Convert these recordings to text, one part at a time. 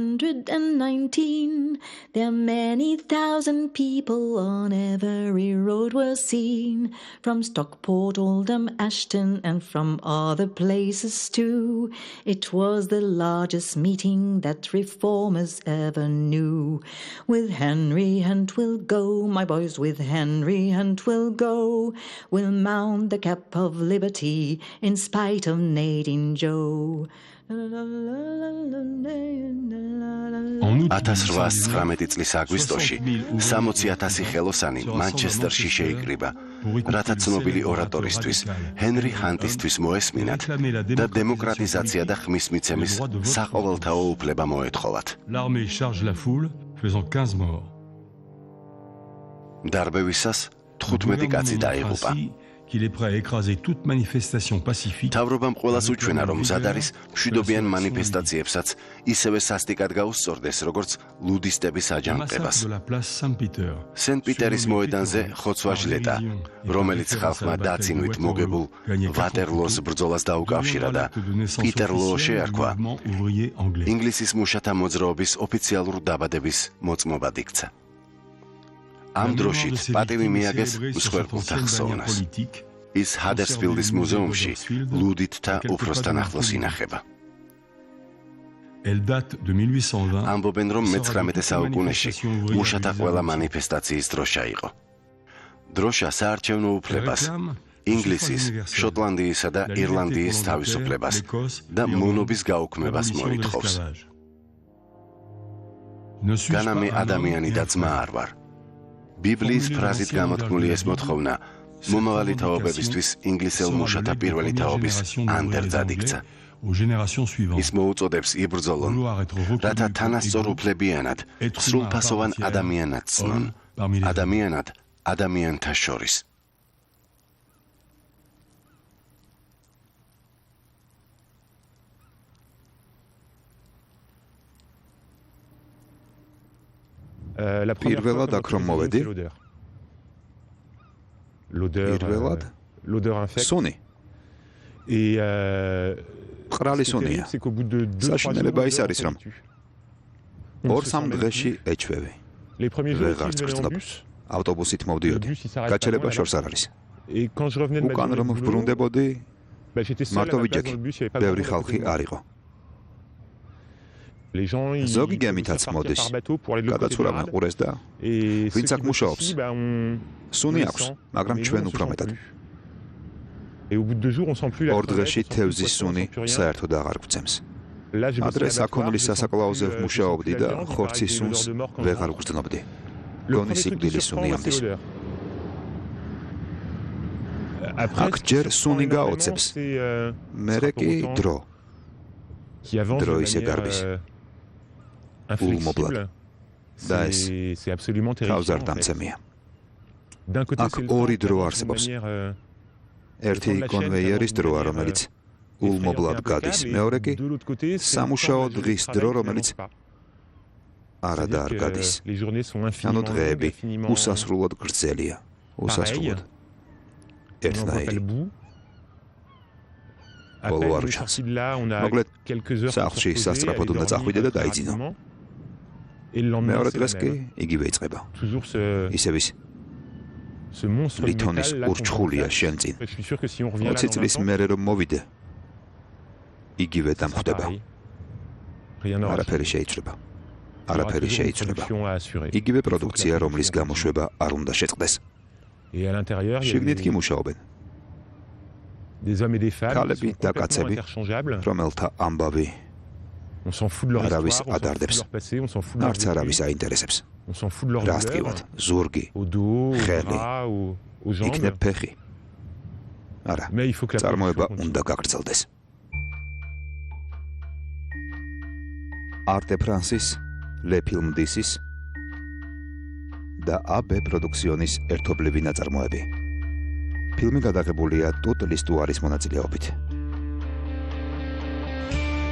119. There many thousand people on every road were seen, from Stockport, Oldham, Ashton, and from other places too. It was the largest meeting that reformers ever knew. With Henry Hunt we'll go, my boys, with Henry Hunt we'll go. We'll mount the cap of liberty in spite of Nadine Joe. 1819 წლის აგვისტოში 60,000 ხელოსანი მანჩესტერში შეიკრიბა, რათა ცნობილი ორატორისთვის, ჰენრი ჰანტისთვის მოესმინათ და დემოკრატიზაცია და ხმის მიცემის საყოველთაო უფლება მოეთხოვათ. დარბევისას 15 კაცი დაიღუპა. qu'il est prêt à écraser toute manifestation pacifique. თავრობამ ყველას უჩვენა, რომ მზად არის მშვიდობიან მანიფესტაციებსაც ისევე სასტიკად გაუსწორდეს, როგორც ლუდისტების აჯანყებას. სენტ-პიტერის მოედანზე ხოცვა-ჟლეტა, რომელიც ხალხმა დაცინვით მოგებულ ვატერლოს ბრძოლას დაუკავშირა და პიტერლო შეარქვა, ინგლისის მუშათა მოძრაობის ოფიციალურ დაბადების მოწმობად იქცა. ამ დროშით პატივი მიაგეს მსხვერპლთა ხსოვნას. ის ჰადერსფილდის მუზეუმში ლუდითთა უფროსთან ახლოს ინახება. ამბობენ, რომ მე-19 საუკუნეში მუშათა ყველა მანიფესტაციის დროშა იყო. დროშა საარჩევნო უფლებას, ინგლისის, შოტლანდიისა და ირლანდიის თავისუფლებას და მონობის გაუქმებას მოითხოვს. განა მე ადამიანი და ძმა არ ვარ. ბიბლიის ფრაზით გამოთქმული ეს მოთხოვნა მომავალი თაობებისთვის ინგლისელ მუშათა პირველი თაობის ანდერძად იქცა. ის მოუწოდებს იბრძოლონ, რათა თანასწორ უფლებიანად, სრულფასოვან ადამიანად ცნონ, ადამიანად ადამიანთა შორის. პირველად აქ რომ მოვედი, სუნი. ყრალი სუნია. საშინელება ის არის, რომ 2-3 დღეში ეჩვევი. ვეღარც გრძნობ. ავტობუსით მოვდიოდი. გაჩერება შორს არ არის. უკან რომ ვბრუნდებოდი, მარტო ვიჯექი. ბევრი ხალხი არ იყო. ზოგი გემითაც მოდის, გადაცურავენ ყურეს და ვინც აქ მუშაობს, სუნი აქვს, მაგრამ ჩვენ უფრო მეტად. 2 დღეში თევზის სუნი საერთოდ აღარ გვცემს. ადრე საქონლის სასაკლაოზე ვმუშაობდი და ხორცის სუნს ვეღარ ვგრძნობდი. გონი სიკვდილის სუნი ამდის. აქ ჯერ სუნი გაოცებს, მერე კი დრო. დრო ისე გარბის. ულმობლად და ეს თავს არ დამცემია. აქ ორი დრო არსებობს. ერთი კონვეიერის დროა, რომელიც ულმობლად გადის, მეორე კი სამუშაო დღის დრო, რომელიც არა და არ გადის. ანუ დღეები უსასრულოდ გრძელია, უსასრულოდ ერთნაირი. ბოლო არ ჩანს. მოკლედ, სახლში სასწრაფოდ უნდა წახვიდე და დაიძინო. მეორე დღეს კი იგივე იწყება. ისევ ის ლითონის ურჩხულია შენ წინ. 20 წლის მერე რომ მოვიდე, იგივე დამხვდება. არაფერი შეიცვლება. არაფერი შეიცვლება. იგივე პროდუქცია, რომლის გამოშვება არ უნდა შეწყდეს. შიგნით კი მუშაობენ. ქალები და კაცები, რომელთა ამბავი არავის ადარდებს, არც არავის აინტერესებს. რას ტკივათ, ზურგი, ხელი, იქნებ ფეხი. არა, წარმოება უნდა გაგრძელდეს. არტე ფრანსის, ლე ფილმ დისის და AB პროდუქციონის ერთობლივი ნაწარმოები. ფილმი გადაღებულია ტუტ ლისტუარის მონაწილეობით.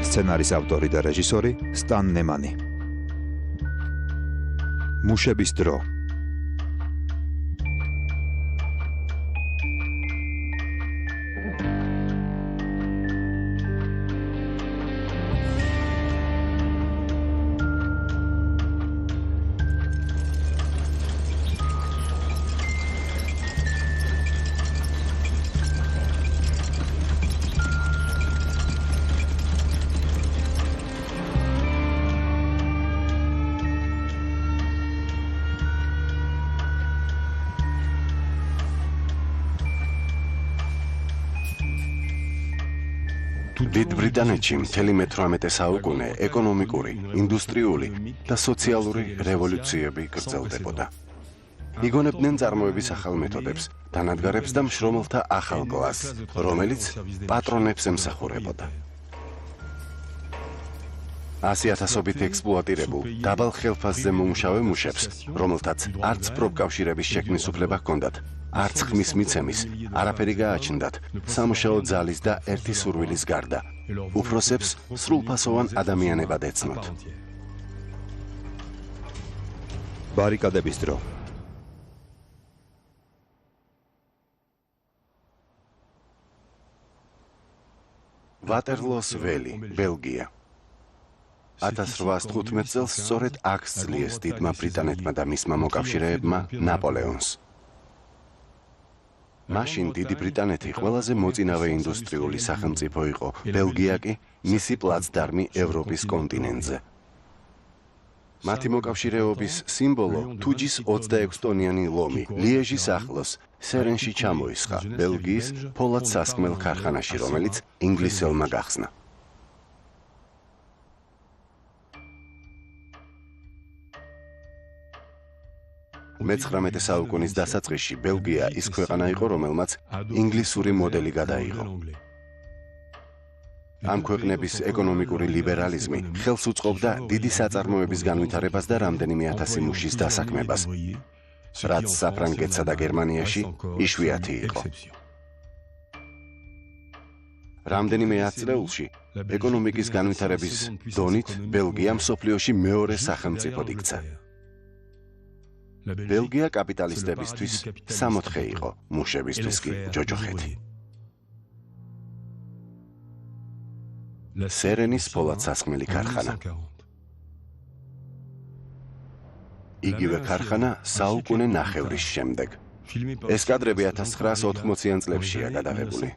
სცენარის ავტორი და რეჟისორი სტან ნემანი. მუშების დრო. დიდ ბრიტანეთში მთელი მე-18 საუკუნე ეკონომიკური, ინდუსტრიული და სოციალური რევოლუციები გრძელდებოდა. იგონებდნენ წარმოების ახალ მეთოდებს, დანადგარებს და მშრომელთა ახალ კლასს, რომელიც პატრონებს ემსახურებოდა. 100,000-ობით ექსპლუატირებულ, დაბალ ხელფასზე მომუშავე მუშებს, რომელთაც არც პროფკავშირების შექმნის უფლება ჰქონდათ, არც ხმის მიცემის, არაფერი გააჩნდათ, სამუშაო ძალის და ერთი სურვილის გარდა. უფროსებს სრულფასოვან ადამიანებად ეცნოთ. ბარიკადების დრო. ვატერლოს ველი, ბელგია. 1815 წელს სწორედ აქ სძლიეს დიდმა ბრიტანეთმა და მისმა მოკავშირეებმა ნაპოლეონს. მაშინ დიდი ბრიტანეთი ყველაზე მოწინავე ინდუსტრიული სახელმწიფო იყო, ბელგია კი მისი პლაცდარმი ევროპის კონტინენტზე. მათი მოკავშირეობის სიმბოლო თუჯის 26 ტონიანი ლომი ლიეჟის ახლოს სერენში ჩამოისხა ბელგიის ფოლადსასხმელ ქარხანაში, რომელიც ინგლისელმა გახსნა. მე-19 საუკუნის დასაწყისში ბელგია ის ქვეყანა იყო, რომელმაც ინგლისური მოდელი გადაიღო. ამ ქვეყნების ეკონომიკური ლიბერალიზმი ხელს უწყობდა დიდი საწარმოების განვითარებას და რამდენიმე ათასი მუშის დასაქმებას, რაც საფრანგეთსა და გერმანიაში იშვიათი იყო. რამდენიმე ათწლეულში ეკონომიკის განვითარების დონით ბელგია მსოფლიოში მეორე სახელმწიფოდ იქცა. ბელგია კაპიტალისტებისთვის სამოთხე იყო, მუშებისთვის კი ჯოჯოხეთი. სერენის ფოლადსასხმელი ქარხანა. იგივე ქარხანა საუკუნე ნახევრის შემდეგ. ეს კადრები 1980-იან წლებშია გადაღებული.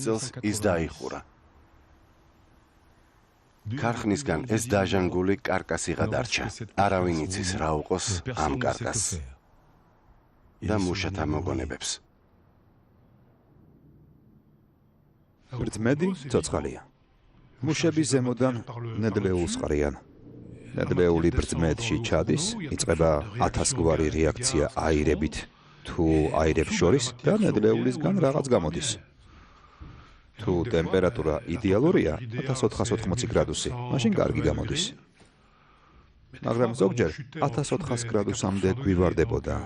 წელს ის დაიხურა. ქარხნისგან ეს დაჟანგული კარკასი გადარჩა. არავინ იცის რა უყოს ამ კარკასს და მუშათა მოგონებებს. ბრძმედი ცოცხალია. მუშები ზემოდან ნედლეულს ყრიან. ნედლეული ბრძმედში ჩადის, იწყება 1000 გვარი რეაქცია აირებით თუ აირებს შორის და ნედლეულისგან რაღაც გამოდის. თუ ტემპერატურა იდეალურია 1480 გრადუსი, მაშინ კარგი გამოდის. მაგრამ ზოგჯერ 1400 გრადუსამდე გვივარდებოდა.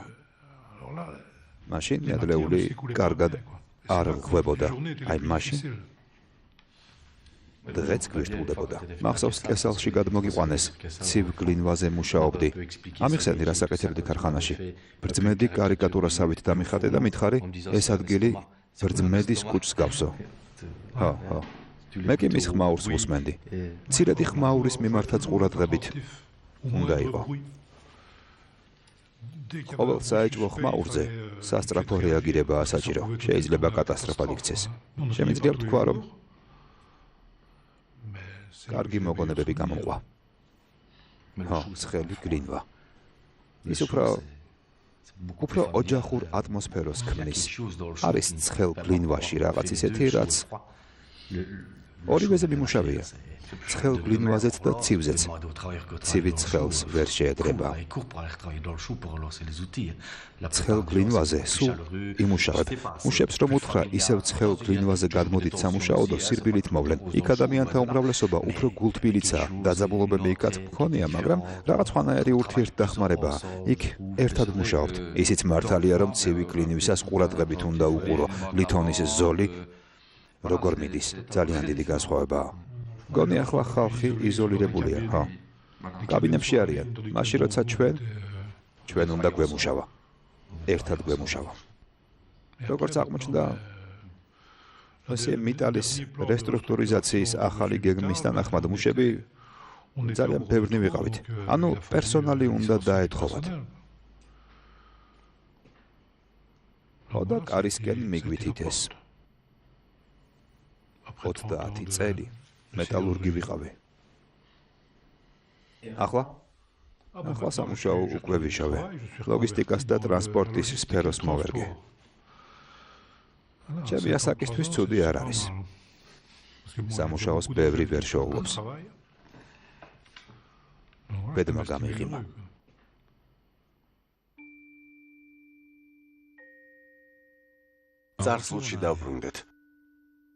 მაშინ ნედლეული კარგად არ ღვებოდა. აი მაშინ დღეც გვირთულდებოდა. მახსოვს კესალში გადმოგიყვანეს, ცივ გლინვაზე მუშაობდი. ამიხსენდი რა საკეთებდი ქარხანაში. ბრძმედი კარიკატურასავით დამიხატე და მითხარი, ეს ადგილი ბრძმედის კუჭს გავსო. ჰა. მე კი მის ხმაურს ვუსმენდი. მცირედი ხმაურის მიმართაც ყურადღებით უნდა იყო. ყოველ საეჭვო ხმაურზე სასწრაფო რეაგირებაა საჭირო. შეიძლება კატასტროფად იქცეს. შემიძლია ვთქვა, რომ კარგი მოგონებები გამოყვა. ცხელი გლინვა. ის უფრო ოჯახურ ატმოსფეროს ქმნის. არის ცხელ გლინვაში რაღაც ისეთი, რაც ორივეზე მიმუშავია. ცხელ გლინვაზეც და ცივზეც. ცივი ცხელს ვერ შეედრება. ცხელ გლინვაზე სულ იმუშავებ. მუშებს რომ უთხრა, ისევ ცხელ გლინვაზე გადმოდით სამუშაოდო, სირბილით მოვლენ. იქ ადამიანთა უმრავლესობა უფრო გულთბილიცაა. დაძაბულობები იქაც მქონია, მაგრამ რაღაც ხანაერი ურთიერთდახმარებაა. იქ ერთად მუშაობთ. ისიც მართალია, რომ ცივი გლინვისას ყურადღებით უნდა უყურო. ლითონის ზოლი როგორ მიდის, ძალიან დიდი განსხვავებაა. გონი ახლა ხალხი იზოლირებულია, ხო? კაბინებში არიან, მაშინ როცა ჩვენ უნდა გვემუშავა. ერთად გვემუშავა. როგორც აღმოჩნდა, ესე მეტალის რესტრუქტურიზაციის ახალი გეგმის თანახმად მუშები ძალიან ბევრი ვიყავით. ანუ პერსონალი უნდა დაეთხოვათ. და კარისკენ მიგვითით ეს 30 წელი მეტალურგი ვიყავი. ახლა სამუშაო უკვე ვიშოვე. ლოგისტიკას და ტრანსპორტის სფეროს მოვერგე. ჩემი ასაკისთვის ცუდი არ არის. სამუშაოს ბევრი ვერ შეუძლებს. ბედმა გამიღიმა. წარსულში დავბრუნდეთ.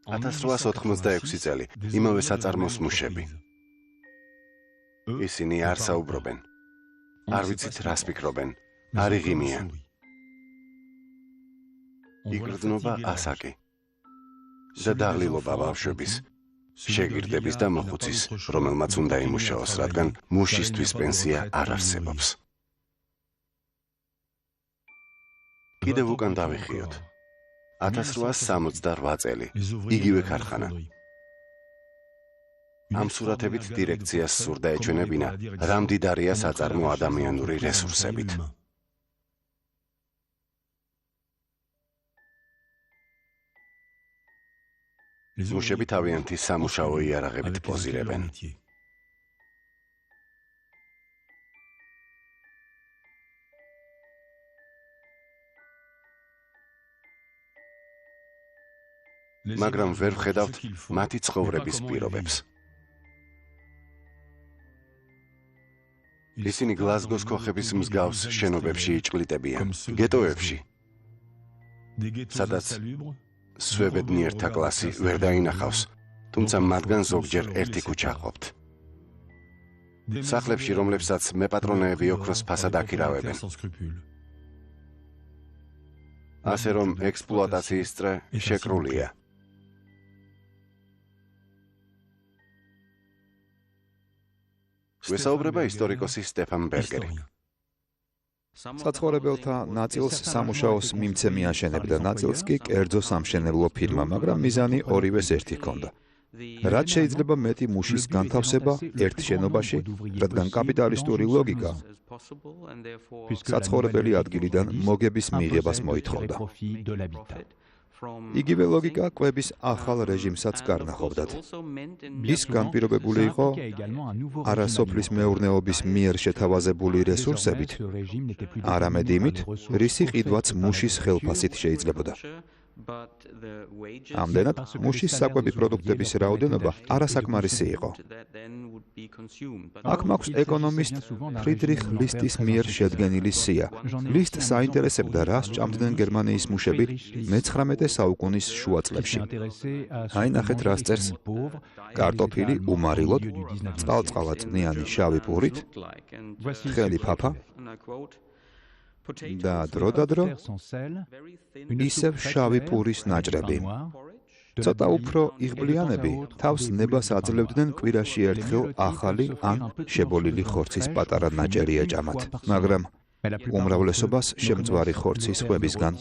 1886 წელი, იმავე საწარმოს მუშები. ისინი არ საუბრობენ. არ ვიცით რას ფიქრობენ. არ იღიმიან. იგრძნობა ასაკი. და დაღლილობა ბავშვების, შეგირდების და მოხუცის, რომელმაც უნდა იმუშაოს, რადგან მუშისთვის პენსია არ არსებობს. კიდევ უკან დავიხიოთ. 1868 წელი, იგივე ქარხანა. ამ სურათებით დირექციას სურდა ეჩვენებინა, რა მდიდარია საწარმო ადამიანური რესურსებით. მუშები თავიანთი სამუშაო იარაღებით პოზირებენ. მაგრამ ვერ ვხედავთ მათი ცხოვრების პირობებს. ისინი გლაზგოს ქოხების მსგავს შენობებში იჭყლიტებიან, გეტოებში, სადაც სვებედნიერთა კლასი ვერ დაინახავს, თუმცა მათგან ზოგჯერ ერთი ქუჩა ყოფთ. სახლებში, რომლებსაც მეპატრონეები ოქროს ფასად აქირავებენ. ასე რომ ექსპლუატაციის წრე შეკრულია. ვესაუბრება ისტორიკოსი სტეფან ბერგერი. საცხოვრებელთა ნაწილს სამუშაოს მიმცემი აშენებდა, ნაწილს კი კერძო სამშენებლო ფირმა, მაგრამ მიზანი ორივეს ერთი ჰქონდა. რაც შეიძლება მეტი მუშის განთავსება ერთ შენობაში, რადგან კაპიტალისტური ლოგიკა საცხოვრებელი ადგილიდან მოგების მიღებას მოითხოვდა. იგივე ლოგიკა კვების ახალ რეჟიმსაც გარნახობდათ. ის განპირობებული იყო არა სოფლის მეურნეობის მიერ შეთავაზებული რესურსებით, არამედ იმით, რისი ყიდვაც მუშის ხელფასით შეიძლებოდა. ამდენად, მუშის საკვები პროდუქტების რაოდენობა არასაკმარისი იყო. აქ მაქვს ეკონომისტ ფრიდრიხ ლისტის მიერ შედგენილი სია. ლისტს აინტერესებდა, რას ჭამდნენ გერმანიის მუშები მე-19 საუკუნის შუა წლებში. აინახეთ, რას წერს: კარტოფილი უმარილოდ, წყალწყალაწნიანი შავი პურით, თხელი ფაფა და დრო ისევ შავი პურის ნაჭრები. ცოტა უფრო იღბლიანები თავს ნებას აძლევდნენ კვირაში ერთხელ ახალი ან შებოლილი ხორცის პატარა ნაჭერი ეჭამათ, მაგრამ უმრავლესობას შემწვარი ხორცის ხვებისგან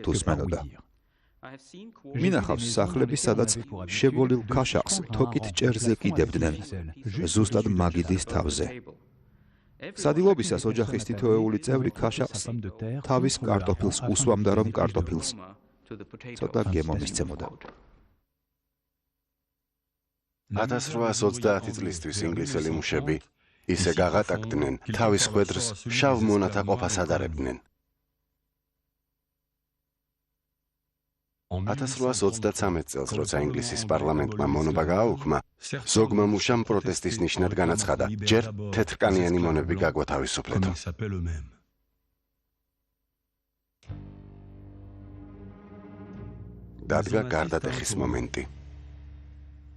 თუსმენოდა. მინახავს სახლები, სადაც შებოლილ ქაშაყს თოკით ჭერზე კიდებდნენ, ზუსტად მაგიდის თავზე. სადილობისას ოჯახის თითოეული წევრი ქაშაყს თავის კარტოფილს უსვამდა, რომ კარტოფილს ცოტა გემო მისცემოდა. 1830 წლისთვის ინგლისელი მუშები ისე გაღატაკდნენ, თავის ხვედრს შავ მონათა ყოფას ადარებდნენ. 1833 წელს, როცა ინგლისის პარლამენტმა მონობა გააუქმა, ზოგმა მუშამ პროტესტის ნიშნად განაცხადა, ჯერ თეთრკანიანი მონები გაგვათავისუფლეთო. დადგა გარდატეხის მომენტი.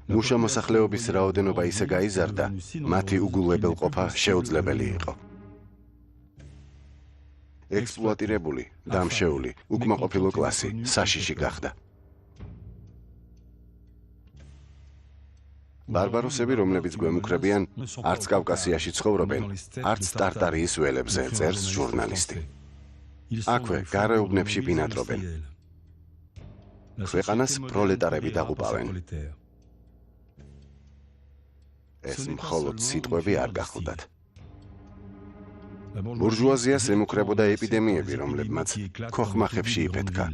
მუშა მოსახლეობის რაოდენობა ისე გაიზარდა, მათი უგულებელყოფა შეუძლებელი იყო. ექსპლუატირებული, დამშეული, უკმაყოფილო კლასი საშიში გახდა. ბარბაროსები, რომლებიც გვემუქრებიან, არც კავკასიაში ცხოვრობენ, არც ტარტარიის ველებზე, წერს ჟურნალისტი. აქვე გარეუბნებში ბინადრობენ. ქვეყანას პროლეტარები დაღუპავენ. ეს მხოლოდ სიტყვები არ გახლდათ. ბურჟუაზიას ემუქრებოდა ეპიდემიები, რომლებმაც ქოხმახებში იფეთქა.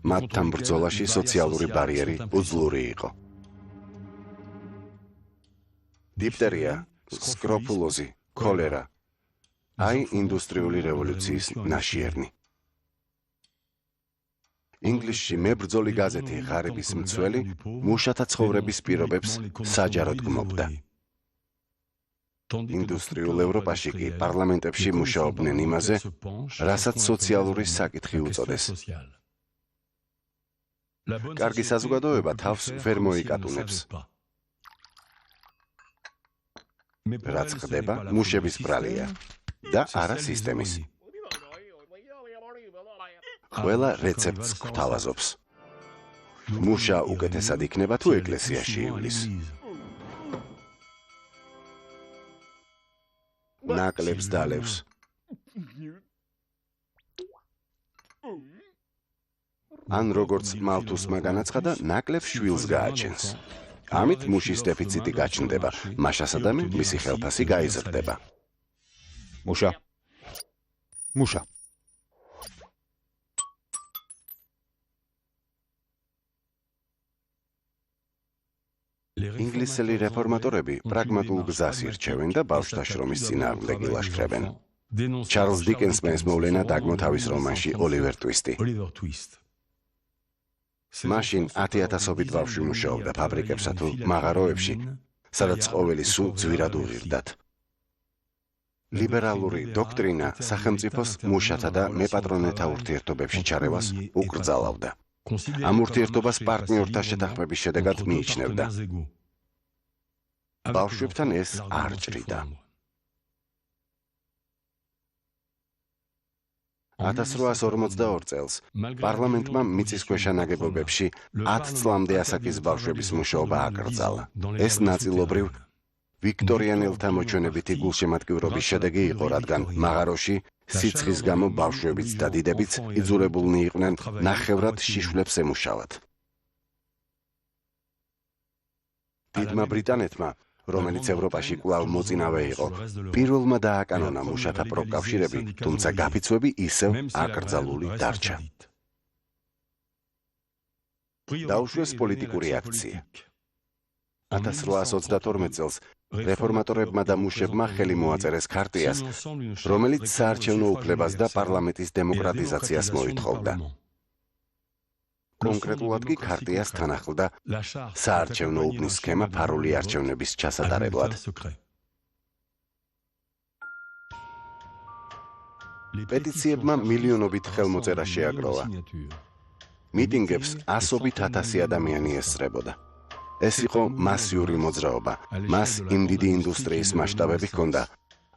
მათთან ბრძოლაში სოციალური ბარიერი უძლური იყო. დიფტერია, სკროფულოზი, ქოლერა. აი ინდუსტრიული რევოლუციის ნაშიერნი. ინგლისში მებრძოლი გაზეთი ღარიბის მცველი მუშათა ცხოვრების პირობებს საჯაროდ გმობდა. ინდუსტრიულ ევროპაში კი პარლამენტებში მუშაობდნენ იმაზე, რასაც სოციალური საკითხი უწოდეს. კარგი საზოგადოება თავს ვერ მოიკატუნებს. რაც ხდება, მუშების ბრალია და არა სისტემის. ყველა რეცეპტს გვთავაზობს. მუშა უკეთესად იქნება თუ ეკლესიაში ივლის. ნაკლებს დალევს. ან როგორც მალთუსმა განაცხადა, ნაკლებს შვილს გააჩენს. ამით მუშის დეფიციტი გაჩნდება, მაშასადამე მისი ხელფასი გაიზრდება. მუშა. მუშა. ინგლისელი რეფორმატორები პრაგმატულ გზას ირჩევენ და ბავშვთა შრომის წინააღმდეგ ილაშქრებენ. ჩარლზ დიკენსმა ეს მოვლენა დაგმოთავის რომანში ოლივერ ტვისტი. მაშინ 10,000-ობით ბავშვი მუშაობდა ფაბრიკებსა თუ მაღაროებში, სადაც ყოველი სულ ძვირად უღირდათ. ლიბერალური დოქტრინა სახელმწიფოს მუშათა და მეპატრონეთა ურთიერთობებში ჩარევას უკრძალავდა. ამ ურთიერთობას პარტნიორთა შეთანხმების შედეგად მიიჩნევდა. ბავშვებთან ეს არ ჭრიდა. 1842 წელს პარლამენტმა მიწისქვეშა ნაგებობებში 10 წლამდე ასაკის ბავშვების მუშაობა აკრძალა. ეს ნაწილობრივ ვიქტორიანელთა მოჩვენებითი გულშემატკივრობის შედეგი იყო, რადგან მაღაროში სიცხის გამო ბავშვებიც და დიდებიც იძულებულნი იყვნენ ნახევრად შიშვლებს ემუშავათ. დიდმა ბრიტანეთმა, რომელიც ევროპაში კვლავ მოწინავე იყო, პირველმა დააკანონა მუშათა პროკავშირები, თუმცა გაფიცვები ისევ აკრძალული დარჩა. დაუშვეს პოლიტიკური აქცია. 1832 წელს რეფორმატორებმა და მუშებმა ხელი მოაწერეს ქარტიას, რომელიც საარჩევნო უფლებას და პარლამენტის დემოკრატიზაციას მოითხოვდა. კონკრეტულად კი ქარტიას თან ახლდა საარჩევნო უბნის სქემა ფარული არჩევნების ჩასატარებლად. პეტიციებმა მილიონობით ხელმოწერა შეაგროვა. მიტინგებს 100,000 ადამიანი ესწრებოდა. ეს იყო მასიური მოძრაობა. მას იმ დიდი ინდუსტრიის მასშტაბები ჰქონდა,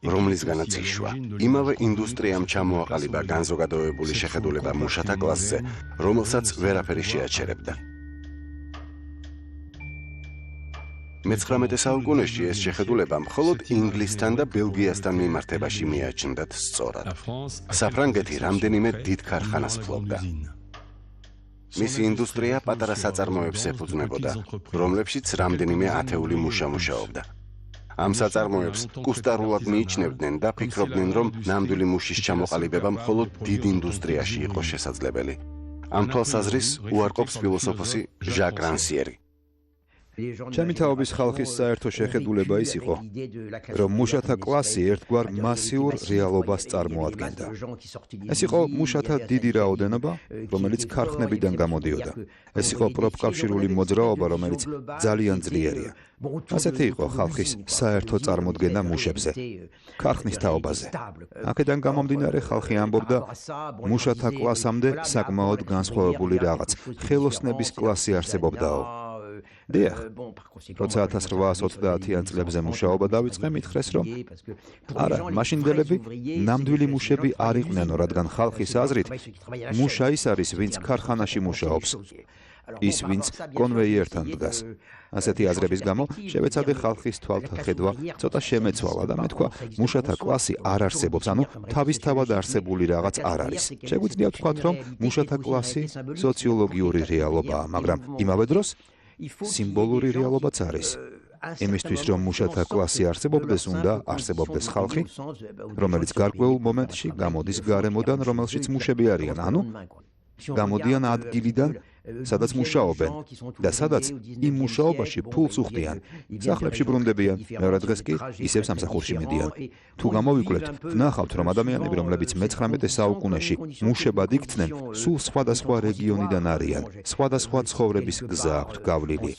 რომლისგანაც იშვა. იმავე ინდუსტრიამ ჩამოაყალიბა განზოგადოებული შეხედულება მუშათა კლასზე, რომელსაც ვერაფერი შეაჩერებდა. მე-19 საუკუნეში ეს შეხედულება მხოლოდ ინგლისთან და ბელგიასთან მიმართებაში მიაჩნდათ სწორად. საფრანგეთი რამდენიმე დიდ ქარხანას ფლობდა. მისი ინდუსტრია პატარა საწარმოებს ეფუძნებოდა, რომლებშიც რამდენიმე ათეული მუშა მუშაობდა. ამ საწარმოებს კუსტარულად მიიჩნევდნენ და ფიქრობდნენ, რომ ნამდვილი მუშის ჩამოყალიბება მხოლოდ დიდ ინდუსტრიაში იყო შესაძლებელი. ამ თვალსაზრისს უარყოფს ფილოსოფოსი ჟაკ რანსიერი. ჩემი თაობის ხალხის საერთო შეხედულება ის იყო, რომ მუშათა კლასი ერთგვარ მასიურ რეალობას წარმოადგენდა. ეს იყო მუშათა დიდი რაოდენობა, რომელიც ქარხნებიდან გამოდიოდა. ეს იყო პროფკავშირული მოძრაობა, რომელიც ძალიან ძლიერია. ასეთი იყო ხალხის საერთო წარმოდგენა მუშებზე, ქარხნის თაობაზე. აქედან გამომდინარე ხალხი ამბობდა, მუშათა კლასამდე საკმაოდ განსხვავებული რაღაც, ხელოსნების კლასი არსებობდაო. დიახ, როცა 1830-იან წლებზე მუშაობა დავიწყე, მითხრეს, რომ არა, მაშინდელები ნამდვილი მუშები არ იყვნენო, რადგან ხალხის აზრით, მუშა ის არის, ვინც ქარხანაში მუშაობს. ის ვინც კონვეიერთან დგას. ასეთი აზრების გამო შევეცადე ხალხის თვალთახედვა ცოტა შემეცვალა და მეთქვა მუშათა კლასი არ არსებობს, ანუ თავისთავად არსებული რაღაც არ არის. შეგვიძლია ვთქვათ, რომ მუშათა კლასი სოციოლოგიური რეალობაა, მაგრამ იმავე დროს სიმბოლური რეალობაც არის. იმისთვის, რომ მუშათა კლასი არსებობდეს, უნდა არსებობდეს ხალხი, რომელიც გარკვეულ მომენტში გამოდის გარემოდან, რომელშიც მუშები არიან, ანუ გამოდიან ადგილიდან, სადაც მუშაობენ და სადაც იმ მუშაობაში ფულს უხდიან. სახლებში ბრუნდებიან, მეორე დღეს კი ისევ სამსახურში მიდიან. თუ გამოვიკვლევთ, ვნახავთ, რომ ადამიანები, რომლებიც მე-19 საუკუნეში მუშებად იქცნენ, სულ სხვადასხვა რეგიონიდან არიან, სხვადასხვა ცხოვრების გზა აქვთ გავლილი.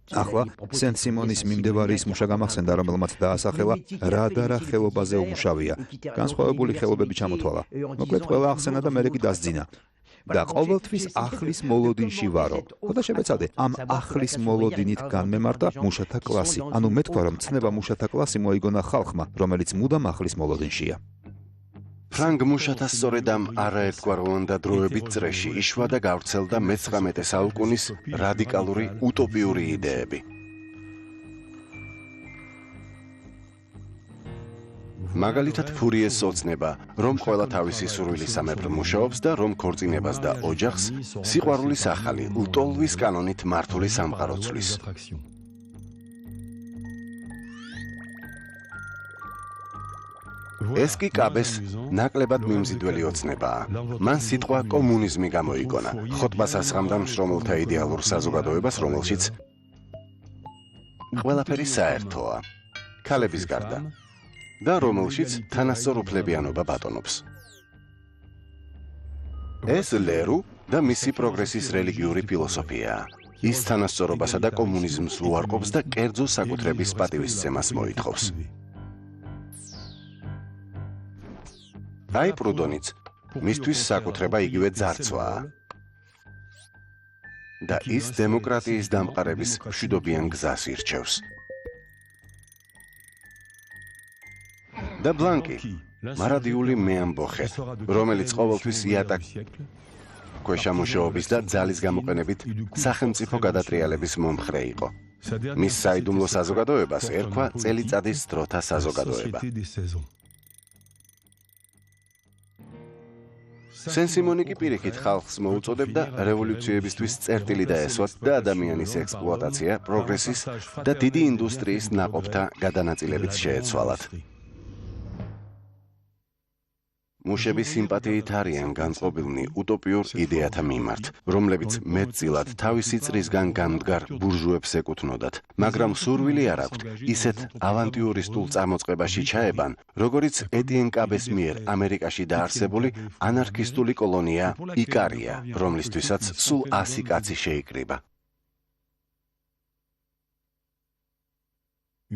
ახლა სენ-სიმონის მიმდევარის მუშა გამახსენდა, რომელმაც დაასახელა რა და რა ხელობაზე უმუშავია. განსხვავებული ხელობები ჩამოთვალა. მოკლედ ყველა ახსენა და მერე კი დასძინა. და ყოველთვის ახლის მოლოდინში ვარო. ხოდა შევეცადე ამ ახლის მოლოდინით განმემართა მუშათა კლასი. ანუ მეთქვა, რომ ცნება მუშათა კლასი მოიგონა ხალხმა, რომელიც მუდამ ახლის მოლოდინშია. ფრანგ მუშათა სწორედ ამ არაერთგვაროვან და დროებით წრეში იშვა და გავრცელდა მე-19 საუკუნის რადიკალური უტოპიური იდეები. მაგალითად ფურიეს ოცნება, რომ ყველა თავისი სურვილის სამეფ მუშაობს და რომ ქორწინებას და ოჯახს სიყვარულის ახალი, ლტოლვის კანონით მართული სამყარო ცვლის. ეს კი კაბეს ნაკლებად მიმზიდველი ოცნებაა. მან სიტყვა კომუნიზმი გამოიგონა, ხოტბას ასხამდა მშრომელთა იდეალურ საზოგადოებას, რომელშიც ყველაფერი საერთოა, ქალების გარდა. და რომელშიც თანასწორ უფლებიანობა ბატონობს. ეს ლერუ და მისი პროგრესის რელიგიური ფილოსოფიაა. ის თანასწორობასა და კომუნიზმს უარყოფს და კერძო საკუთრების პატივისცემას მოითხოვს. აი პრუდონიც, მისთვის საკუთრება იგივე ძარცვაა. და ის დემოკრატიის დამყარების მშვიდობიან გზას ირჩევს. და ბლანკი, მარადიული მეამბოხე, რომელიც ყოველთვის იატაკ ქვეშა მუშაობის და ძალის გამოყენებით სახელმწიფო გადატრიალების მომხრე იყო. მის საიდუმლო საზოგადოებას ერქვა წელიწადის დროთა საზოგადოება. სენ-სიმონი კი პირიქით ხალხს მოუწოდებდა რევოლუციებისთვის წერტილი დაესვათ და ადამიანის ექსპლუატაცია, პროგრესის და დიდი ინდუსტრიის ნაყოფთა გადანაწილებით შეეცვალათ. მუშები სიმპათიით არიან განწყობილნი უტოპიურ იდეათა მიმართ, რომლებიც მეტწილად თავისი წრისგან გამდგარ ბურჟუებს ეკუთვნოდათ, მაგრამ სურვილი არ აქვთ ისეთ ავანტიურისტულ წამოწყებაში ჩაებან, როგორიც ეტიენ კაბეს მიერ ამერიკაში დაარსებული ანარქისტული კოლონია იკარია, რომლისთვისაც სულ 100 კაცი შეიკრიბა.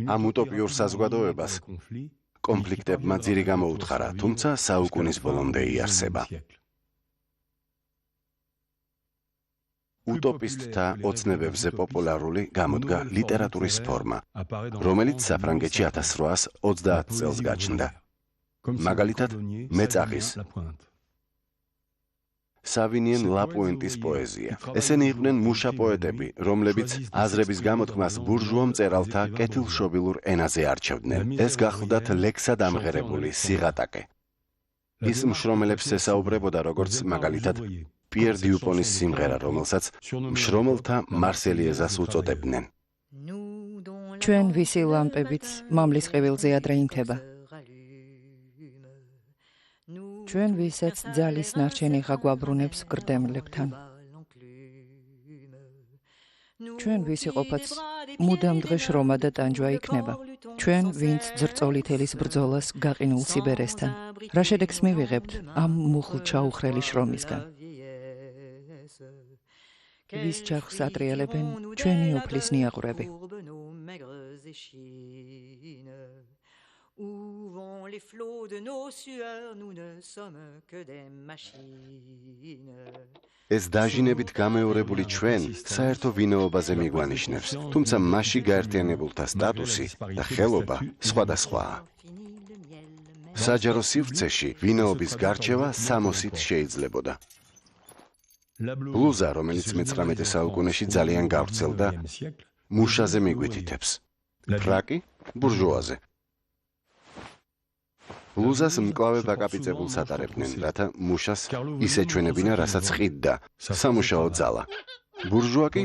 ამ უტოპიურ საზოგადოებას კონფლიქტებმა ძირი გამოუთხარა, თუმცა საუკუნის ბოლომდე იარსება. უტოპისტთა ოცნებებზე პოპულარული გამოდგა ლიტერატურის ფორმა, რომელიც საფრანგეთში 1830 წელს გაჩნდა. მაგალითად, მეწაღის სავინიენ ლაპუენტის პოეზია. ესენი იყვნენ მუშა პოეტები, რომლებიც აზრების გამოთქმას ბურჟუა მწერალთა კეთილშობილურ ენაზე არჩევდნენ. ეს გახლდათ ლექსად ამღერებული სიღატაკე. ის მშრომელებს ესაუბრებოდა, როგორც მაგალითად პიერ დიუპონის სიმღერა, რომელსაც მშრომელთა მარსელიეზას უწოდებდნენ. ჩვენ ვისი ლამპებიც მამლის ყივილზე ადრე ინთება. ჩვენ ვისაც ძალის ნარჩენი ხა გვაბრუნებს გრდემლებთან. ჩვენ ვისი ყოფაც მუდამ დღე შრომა და ტანჯვა იქნება. ჩვენ ვინც ძრწოლითელის ბრძოლას გაყინულ სიბერესთან. რა შედეგს მივიღებთ ამ მუხლ ჩაუხრელი შრომისგან? ვის ჩარხს ატრიალებენ ჩვენი უფლის ნიაღვრები. Où vont les flots de nos sueurs, nous ne sommes que des machines. ეს დაჟინებით გამეორებული ჩვენ საერთო ვინაობაზე მიგვანიშნებს, თუმცა მასში გაერთიანებულთა სტატუსი და ხელობა სხვადასხვაა. საჯარო სივრცეში ვინაობის გარჩევა 60-ით შეიძლებოდა. ბლუზა, რომელიც 19 საუკუნეში ძალიან გავრცელდა, მუშაზე მიგვითითებს. ფრაკი ბურჟუაზე. ბლუზას მკლავე დაკაპიწებულს ატარებდნენ, რათა მუშას ისე ჩვენებინა, რასაც ყიდდა სამუშაო ძალა. ბურჟუა კი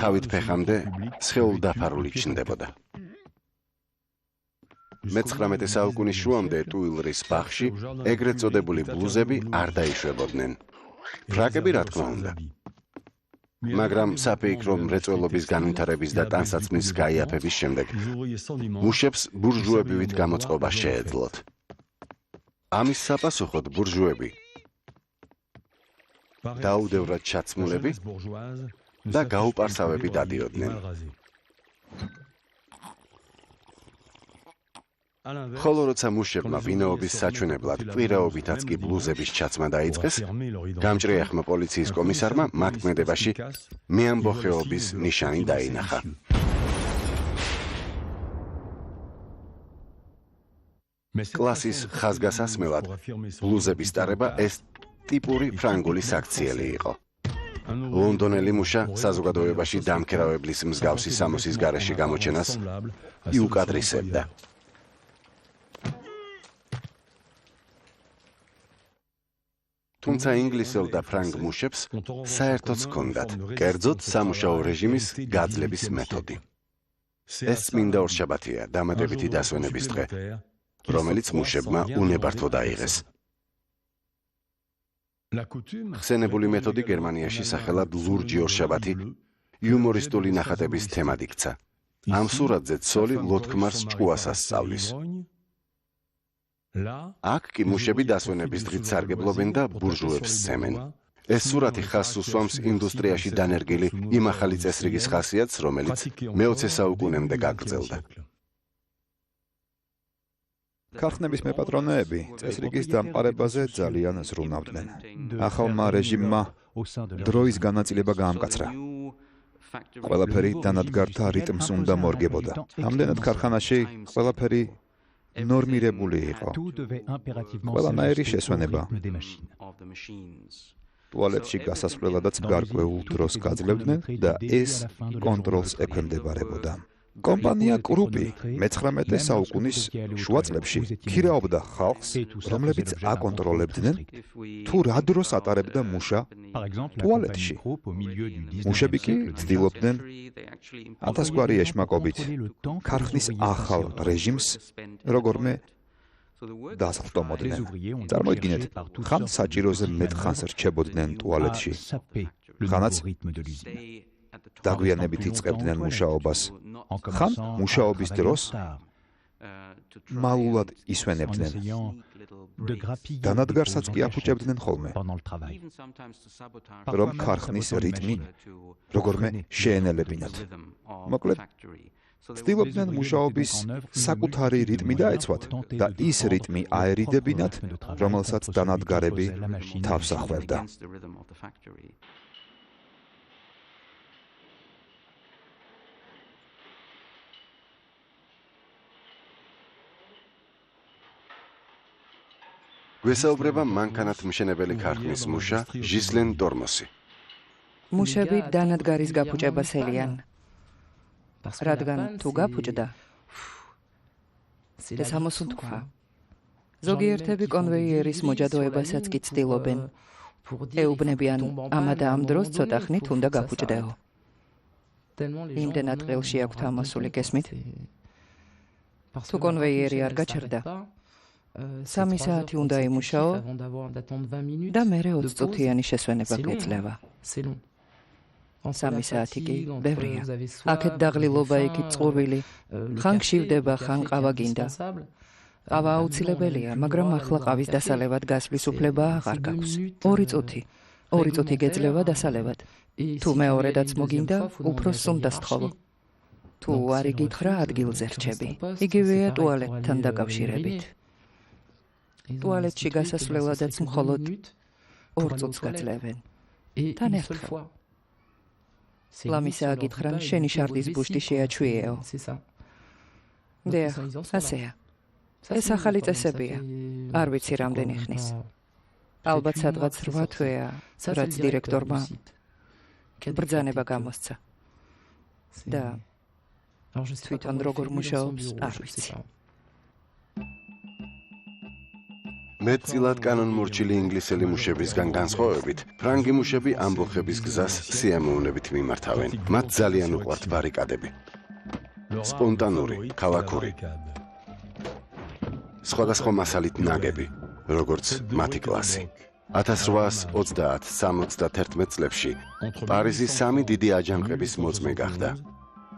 თავით ფეხამდე სხეულდაფარული ჩნდებოდა. 19 საუკუნის შუამდე ტუილრის ბაღში ეგრეთ წოდებული ბლუზები არ დაიშვებოდნენ. ფრაკები რა თქმა უნდა. მაგრამ საფეიქრო მრეწველობის განვითარების და ტანსაცმლის გაიაფების შემდეგ მუშებს ბურჟუებივით გამოწყობა შეეძლოთ. ამის საპასუხოდ ბურჟუები დაუდევრად ჩაცმულები და გაუპარსავები დადიოდნენ. ხოლო როცა მუშებმა ვინაობის საჩვენებლად კვირაობითაც კი ბლუზების ჩაცმა დაიწყეს, გამჭრიახმა პოლიციის კომისარმა მათ ქმედებაში მეამბოხეობის ნიშანი დაინახა. კლასის ხაზგასასმელად ბლუზების ტარება ეს ტიპური ფრანგული საქციელი იყო. ლონდონელი მუშა საზოგადოებაში დამქერავებლის მსგავსი სამოსის გარეშე გამოჩენას იუკადრისებდა. თუმცა ინგლისელ და ფრანგ მუშებს საერთოდ ჰქონდათ კერძოდ სამუშაო რეჟიმის გაძლების მეთოდი. ეს წმინდა ორშაბათია, დამატებითი დასვენების დღე, რომელიც მუშებმა უნებართოდ აიღეს. ხსენებული მეთოდი გერმანიაში სახელად ლურჯი ორშაბათი იუმორისტული ნახატების თემად იქცა. ამ სურათზე ცოლი ლოთქმარს ჭკუას ასწავლის. აქ კი მუშები დასვენების დღით სარგებლობენ და ბურჟუებს სცემენ. ეს სურათი ხაზს უსვამს ინდუსტრიაში დანერგილი იმ ახალი წესრიგის ხასიათს, რომელიც მე-20 საუკუნემდე გაგრძელდა. ქარხნების მეპატრონეები წესრიგის დამყარებაზე ძალიან ზრუნავდნენ. ახალმა რეჟიმმა დროის განაწილება გაამკაცრა. ყველაფერი დანადგართა რიტმს უნდა მორგებოდა. ამდენად ქარხანაში ყველაფერი ნორმირებული იყო. ყველანაირი შესვენება ტუალეტში გასასვლელადაც გარკვეულ დროს გაძლევდნენ და ეს კონტროლს ექვემდებარებოდა. კომპანია კრუპი 19 საუკუნის შუა წლებში ქირაობდა ხალხს, რომლებიც აკონტროლებდნენ თუ რა დროს ატარებდა მუშა ტუალეტში. მუშები კი ცდილობდნენ ათასგვარი ეშმაკობით ქარხნის ახალ რეჟიმს როგორმე დასხდომოდნენ. წარმოიდგინეთ, ხან საჭიროზე მეტ ხანს რჩებოდნენ ტუალეტში, ხანაც დაგვიანებით იწყებდნენ მუშაობას, ხან მუშაობის დროს მალულად ისვენებდნენ. დანადგარსაც კი აფუჭებდნენ ხოლმე, რომ ქარხნის რიტმი როგორმე შეენელებინათ. მოკლედ, ცდილობდნენ მუშაობის საკუთარი რიტმი დაეცვათ და ის რიტმი აერიდებინათ, რომელსაც დანადგარები თავს ახვევდა. გვესაუბრება მანქანათ მშენებელი ქარხნის მუშა ჟისლენ დორმოსი. მუშები დანადგარის გაფუჭებას ელიან. რადგან თუ გაფუჭდა, ეს ამოსუნთქვა. ზოგიერთები კონვეიერის მოჯადოებასაც კი ცდილობენ. ეუბნებიან, ამა და ამ დროს ცოტა ხნით უნდა გაფუჭდეო. იმდენად ყელში აქვთ ამოსული, გესმით? თუ კონვეიერი არ გაჩერდა, 3 საათი უნდა იმუშაო და მერე 20 წუთიანი შესვენება გვეძლევა. 3 საათი კი ბევრია. აქეთ დაღლილობა, იქით წყურვილი, ხან გშივდება, ხან ყავა გინდა. ყავა აუცილებელია, მაგრამ ახლა ყავის დასალევად გასვლის უფლება აღარ გაქვს. 2 წუთი გეძლევა დასალევად. თუ მეორედაც მოგინდა, უფროსს უნდა სთხოვო. თუ არ იგითხრა, ადგილზე რჩები. იგივეა ტუალეტთან დაკავშირებით. ტუალეტში გასასვლელადაც მხოლოდ 2 წუთს გაძლევენ. თან ერთხელ. ლამისა აგითხრან, შენი შარდის ბუშტი შეაჩვიეო. ასეა. ეს ახალი წესებია. არ ვიცი რამდენი ხნის. ალბათ სადღაც 8 თვეა, რაც დირექტორმა ბრძანება გამოსცა. და თვითონ როგორ მუშაობს, არ ვიცი. მეტწილად კანონმორჩილი ინგლისელი მუშებისგან განსხვავებით, ფრანგი მუშები ამბოხების გზას სიამოვნებით მიმართავენ. მათ ძალიან უყვართ ბარიკადები. სპონტანური, ქალაქური. სხვადასხვა მასალით ნაგები, როგორც მათი კლასი. 1830-71 წლებში პარიზი სამი დიდი აჯანყების მოწმე გახდა.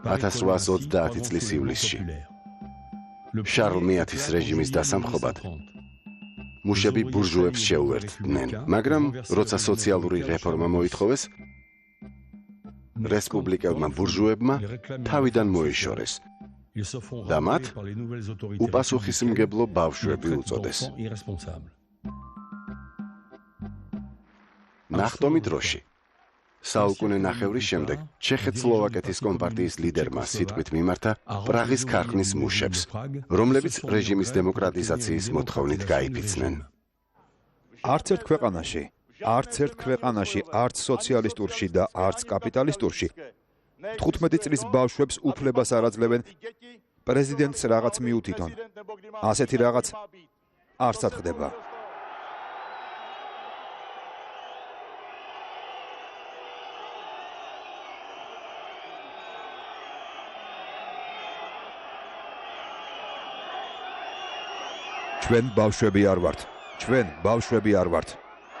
1830 წლის ივლისში შარლ მეათის რეჟიმის დასამხობად მუშები ბურჟუებს შეუერთდნენ, მაგრამ როცა სოციალური რეფორმა მოითხოვეს, რესპუბლიკელმა ბურჟუებმა თავიდან მოიშორეს და მათ უპასუხისმგებლო ბავშვები უწოდეს. ნახტომი დროში საუკუნე ნახევრის შემდეგ ჩეხეთ-სლოვაკეთის კომპარტიის ლიდერმა სიტყვით მიმართა პრაღის ქარხნის მუშებს, რომლებიც რეჟიმის დემოკრატიზაციის მოთხოვნით გაიფიცნენ. არც ერთ ქვეყანაში, არც სოციალისტურში და არც კაპიტალისტურში 15 წლის ბავშვებს უფლებას არ აძლევენ პრეზიდენტს რაღაც მიუთითონ. ასეთი რაღაც არცად ხდება. ჩვენ ბავშვები არ ვართ. ჩვენ ბავშვები არ ვართ.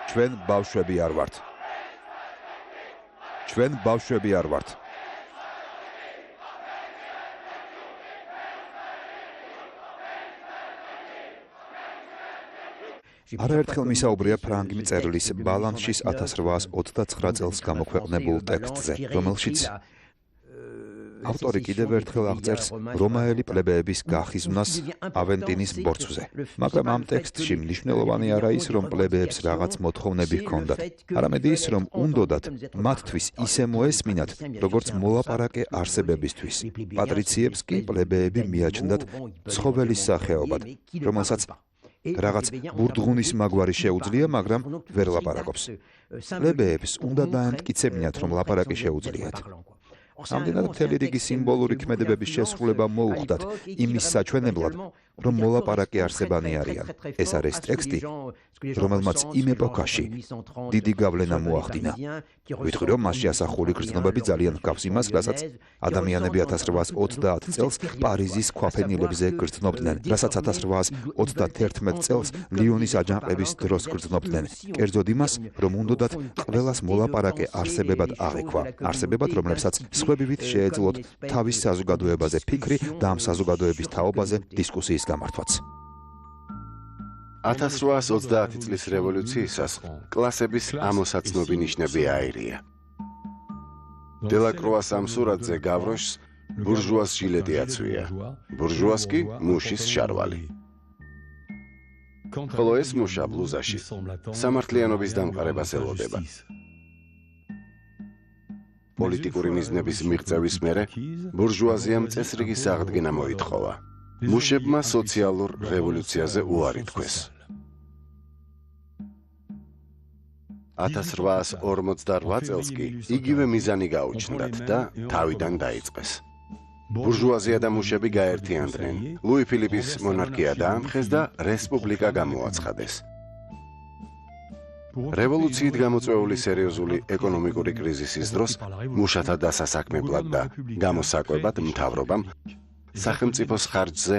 ჩვენ ბავშვები არ ვართ. ჩვენ ბავშვები არ ვართ. არაერთხელ მისაუბრია ფრანგი მწერლის ბალანსის 1829 წელს გამოქვეყნებულ ტექსტზე, რომელშიც ავტორი კიდევ ერთხელ აღწერს რომაელი პლებეების გახიზვნას ავენტინის ბორცვზე. მაგრამ ამ ტექსტში მნიშვნელოვანი არა ის, რომ პლებეებს რაღაც მოთხოვნები ჰქონდათ, არამედ ის, რომ უნდოდათ მათთვის ისე მოესმინათ, როგორც მოლაპარაკე არსებებისთვის. პატრიციებს კი პლებეები მიაჩნდათ ცხოველის სახეობად, რომელსაც რაღაც ბურდღუნის მაგვარი შეუძლია, მაგრამ ვერ ლაპარაკობს. პლებეებს უნდა დაემტკიცებინათ, რომ ლაპარაკი შეუძლიათ. ამდენად მთელი რიგი სიმბოლური ქმედებების შესრულება მოუხდათ იმის საჩვენებლად, რომ მოლაპარაკე არსებანი არიან. ეს არის ტექსტი, რომელმაც იმ ეპოქაში დიდი გავლენა მოახდინა. ვიტყვი, რომ მასში ასახული გრძნობები ძალიან ჰგავს იმას, რასაც ადამიანები 1830 წელს პარიზის ქვაფენილებზე გრძნობდნენ, რასაც 1831 წელს ლიონის აჯანყების დროს გრძნობდნენ. კერძოდ იმას, რომ უნდოდათ ყველას მოლაპარაკე არსებებად აღიქვა, არსებებად, რომლებსაც სხვებივით შეეძლოთ თავის საზოგადოებაზე ფიქრი და ამ საზოგადოების თაობაზე დისკუსიის გამართვაც. 1830 წლის რევოლუციისას კლასების ამოსაცნობი ნიშნები აირია. დელაკროას ამ სურათზე გავროშს ბურჟუას ჟილეტი აცვია, ბურჟუას კი მუშის შარვალი. ხოლო ეს მუშა ბლუზაში სამართლიანობის დამყარებას ელოდება. პოლიტიკური მიზნების მიღწევის მერე ბურჟუაზიამ წესრიგი აღდგენა მოითხოვა. მუშებმა სოციალურ რევოლუციაზე უარი თქვეს. 1848 წელს კი იგივე მიზანი გაუჩნდათ და თავიდან დაიწყეს. ბურჟუაზია და მუშები გაერთიანდნენ. ლუი ფილიპის მონარქია დაამხეს და რესპუბლიკა გამოაცხადეს. რევოლუციით გამოწვეული სერიოზული ეკონომიკური კრიზისის დროს მუშათა დასასაქმებლად და გამოსაკვებად მთავრობამ სახელმწიფოს ხარჯზე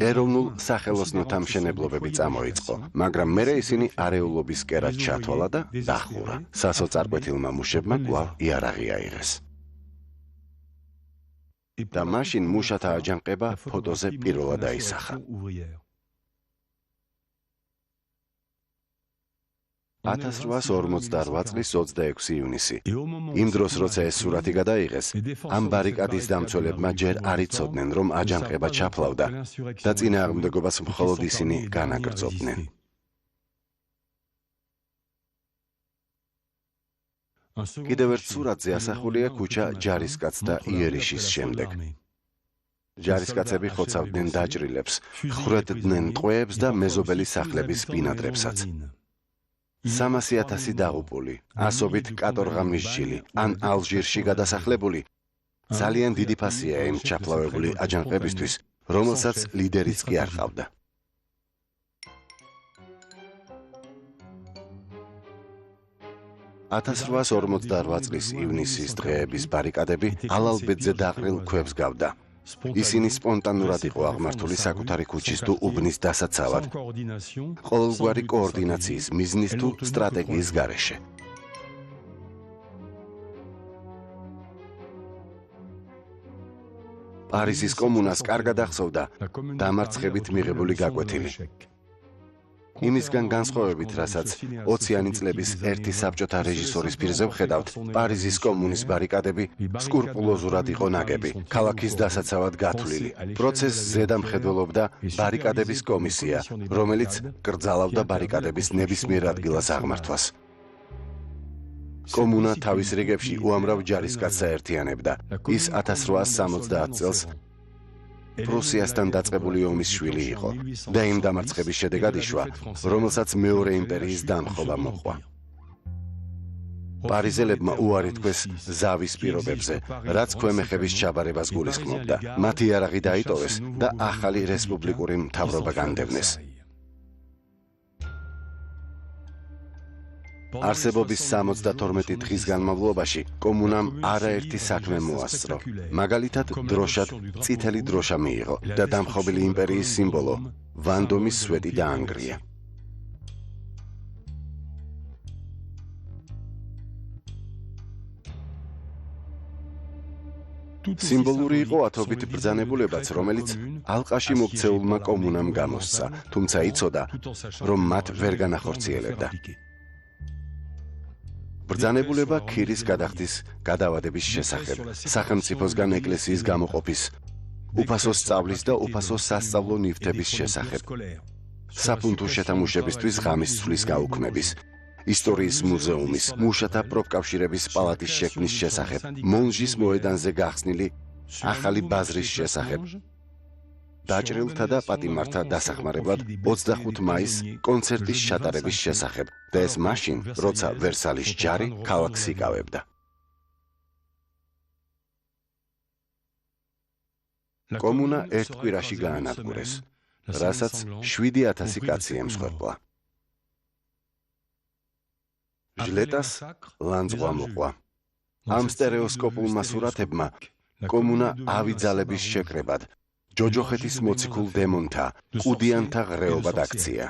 ეროვნულ სახელოსნოთა მშენებლობები წამოიწყო, მაგრამ მერე ისინი არეულობის კერად ჩათვალა და დახურა. სასოწარკვეთილმა მუშებმა კვლავ იარაღი აიღეს. და მაშინ მუშათა აჯანყება ფოტოზე პირველად აისახა. 1848 წლის 26 ივნისი. იმ დროს, როცა ეს სურათი გადაიღეს, ამ ბარიკადის დამცველებმა ჯერ არ იცოდნენ, რომ აჯანყება ჩაფლავდა და წინააღმდეგობას მხოლოდ ისინი განაგრძობდნენ. კიდევ ერთ სურათზე ასახულია ქუჩა ჯარისკაცთა იერიშის შემდეგ. ჯარისკაცები ხოცავდნენ დაჭრილებს, ხრედდნენ ტყვეებს და მეზობელი სახლების ბინადრებსაც. 300,000 დაღუპული, ასობით კატორღა მისჯილი, ან ალჟირში გადასახლებული. ძალიან დიდი ფასია იმ ჩაფლავებული აჯანყებისთვის, რომელსაც ლიდერიც კი არ ყავდა. ...1848 წლის ივნისის დღეების ბარიკადები ალალბედზე დაყრილ ქვებს გავდა. ისინი სპონტანურად იყო აღმართული საკუთარი ქუჩის თუ უბნის დასაცავად, ყოველგვარი კოორდინაციის მიზნის თუ სტრატეგიის გარეშე. პარიზის კომუნას კარგად ახსოვდა დამარცხებით მიღებული გაკვეთილი. იმისგან განსხვავებით, რასაც 20-იანი წლების ერთი საბჭოთა რეჟისორის პირზე ვხედავთ, პარიზის კომუნის ბარიკადები სკრუპულოზურად იყო ნაგები, ქალაქის დასაცავად გათვლილი. პროცესს ზედამხედველობდა ბარიკადების კომისია, რომელიც კრძალავდა ბარიკადების ნებისმიერ ადგილას აღმართვას. კომუნა თავის რიგებში უამრავ ჯარისკაცს აერთიანებდა. ის 1870 წელს პრუსიასთან დაწყებული ომის შვილი იყო და იმ დამარცხების შედეგად იშვა, რომელსაც მეორე იმპერიის დამხობა მოჰყვა. პარიზელებმა უარი თქვეს ზავის პირობებზე, რაც ქვემეხების ჩაბარებას გულისხმობდა. მათი იარაღი დაიტოვეს და ახალი რესპუბლიკური მთავრობა განდევნეს. არსებობის 72 დღის განმავლობაში კომუნამ არაერთი საქმე მოასწრო. მაგალითად, დროშად წითელი დროშა მიიღო და დამხობილი იმპერიის სიმბოლო ვანდომის სვეტი დაანგრია. სიმბოლური იყო ათობით ბრძანებულებაც, რომელიც ალყაში მოქცეულმა კომუნამ გამოსცა, თუმცა იცოდა, რომ მათ ვერ განახორციელებდა. ბრძანებულება ქირის გადახდის გადავადების შესახებ, სახელმწიფოსგან ეკლესიის გამოყოფის, უფასო სწავლის და უფასო სასწავლო ნივთების შესახებ, საფუნთო შეთამუშებისთვის ღამის ცვლის გაუქმების, ისტორიის მუზეუმის, მუშათა პროფკავშირების პალატის შექმნის შესახებ, მონჟის მოედანზე გახსნილი ახალი ბაზრის შესახებ, დაჭრილთა და პატიმართა დასახმარებლად 25 მაისს კონცერტის ჩატარების შესახებ და ეს მაშინ, როცა ვერსალის ჯარი ქალაქს იკავებდა. კომუნა ერთ კვირაში გაანადგურეს, რასაც 7,000 კაცი ემსხვერპლა. ჟლეტას ლანძღვა მოყვა. ამ სტერეოსკოპულმა სურათებმა კომუნა ავიძალების შეკრებად ჯოჯოხეთის მოციქულ დემონთა, ყუდიანთა ღრეობად აქცია.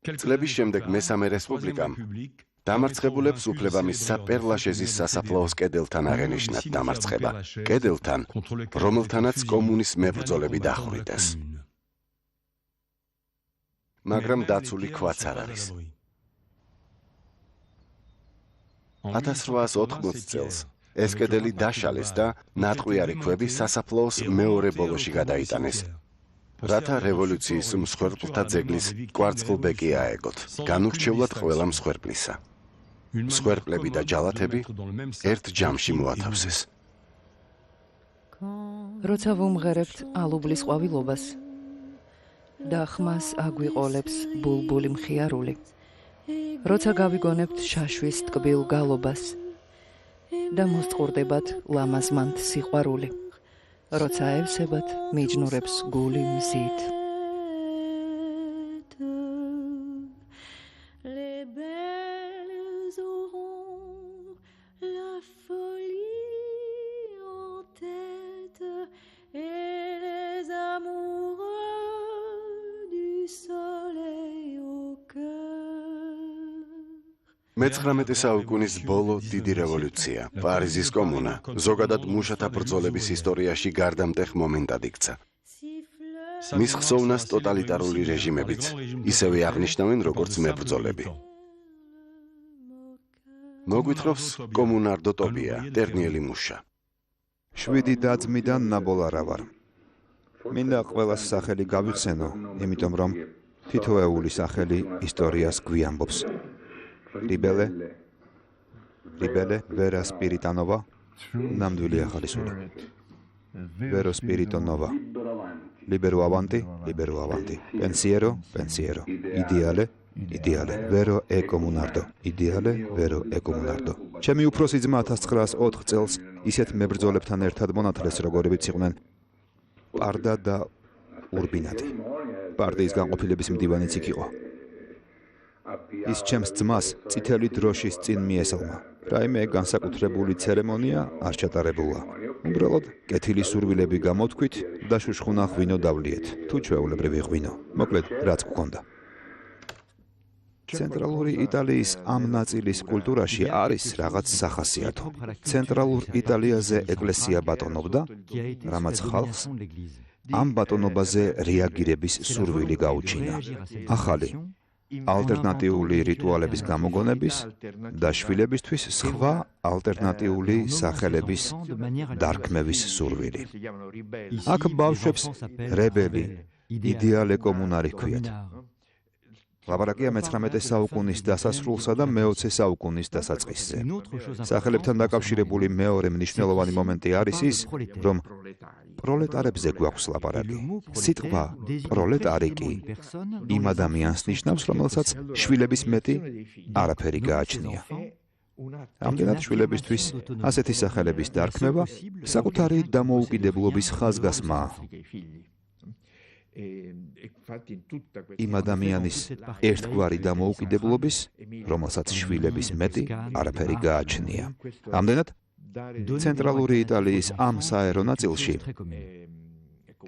წლების შემდეგ მესამე რესპუბლიკამ დამარცხებულებს უფლება მისცა პერ-ლაშეზის სასაფლაოს კედელთან აღენიშნათ დამარცხება, კედელთან, რომელთანაც კომუნის მებრძოლები დახვრიტეს. მაგრამ დაცული ქვაც არ არის. 1880 წელს ეს კედელი დაშალეს და ნატყვიარი ქვები სასაფლაოს მეორე ბოლოში გადაიტანეს, რათა რევოლუციის მსხვერპლთა ძეგლის კვარცხლბეკი აეგოთ, განურჩევლად ყველა მსხვერპლისა. მსხვერპლები და ჯალათები ერთ ჯამში მოათავსეს. როცა ვუმღერებთ ალუბლის ყვავილობას და ხმას აგვიყოლებს ბულბული მხიარული, როცა გავიგონებთ შაშვის ტკბილ გალობას და მოსწყურდებათ ლამაზმანთ სიყვარული, როცა ევსებათ მიჯნურებს გული მზით. მე-19 საუკუნის ბოლო დიდი რევოლუცია, პარიზის კომუნა, ზოგადად მუშათა ბრძოლების ისტორიაში გარდამტეხ მომენტად იქცა. მის ხსოვნას ტოტალიტარული რეჟიმებიც ისევე აღნიშნავენ, როგორც მებრძოლები. მოგვითხრობს კომუნარდო ტოპია, ტერნიელი მუშა. 7 და-ძმიდან ნაბოლა რა ვარ. მინდა ყველას სახელი გავიხსენო, იმიტომ რომ თითოეული სახელი ისტორიას გვიამბობს. რიბელე, ვერა სპირიტანოვა, ნამდვილი ახალისული. vero spirito nova. Libero avanti, pensiero, ideale, vero e comunardo, ჩემი უფროსი ძმა 1904 წელს ისეთ მებრძოლებთან ერთად მონათლეს, როგორებიც იყვნენ პარდა და ურბინატი. პარდიის განყოფილების მდივანიც იქ იყო. ის ჩემს ძმას წითელი დროშის წინ მიესალმა. რაიმე განსაკუთრებული ცერემონია არ ჩატარებულა. უბრალოდ კეთილი სურვილები გამოთქვით და შუშხუნა ღვინო დავლიეთ, თუ ჩვეულებრივი ღვინო. მოკლედ, რაც გქონდა. ცენტრალური იტალიის ამ ნაწილის კულტურაში არის რაღაც სახასიათო. ცენტრალურ იტალიაზე ეკლესია ბატონობდა, რამაც ხალხს ამ ბატონობაზე რეაგირების სურვილი გაუჩინა. ახალი ალტერნატიული რიტუალების გამოგონების და შვილებისთვის სხვა ალტერნატიული სახელების დარქმევის სურვილი. აქ ბავშვებს რებელი, იდეალე კომუნარი ჰქვიათ. ლაპარაკია მე-19 საუკუნის დასასრულსა და მე-20 საუკუნის დასაწყისზე. სახელებთან დაკავშირებული მეორე მნიშვნელოვანი მომენტი არის ის, რომ პროლეტარებზე გვაქვს ლაპარაკი. სიტყვა პროლეტარი კი იმ ადამიანს ნიშნავს, რომელსაც შვილების მეტი არაფერი გააჩნია. ამდენად შვილებისთვის ასეთი სახელების დარქმევა საკუთარი დამოუკიდებლობის ხაზგასმაა. იმ ადამიანის ერთგვარი დამოუკიდებლობის, რომელსაც შვილების მეტი არაფერი გააჩნია. ამდენად ცენტრალური იტალიის ამ საერო ნაწილში,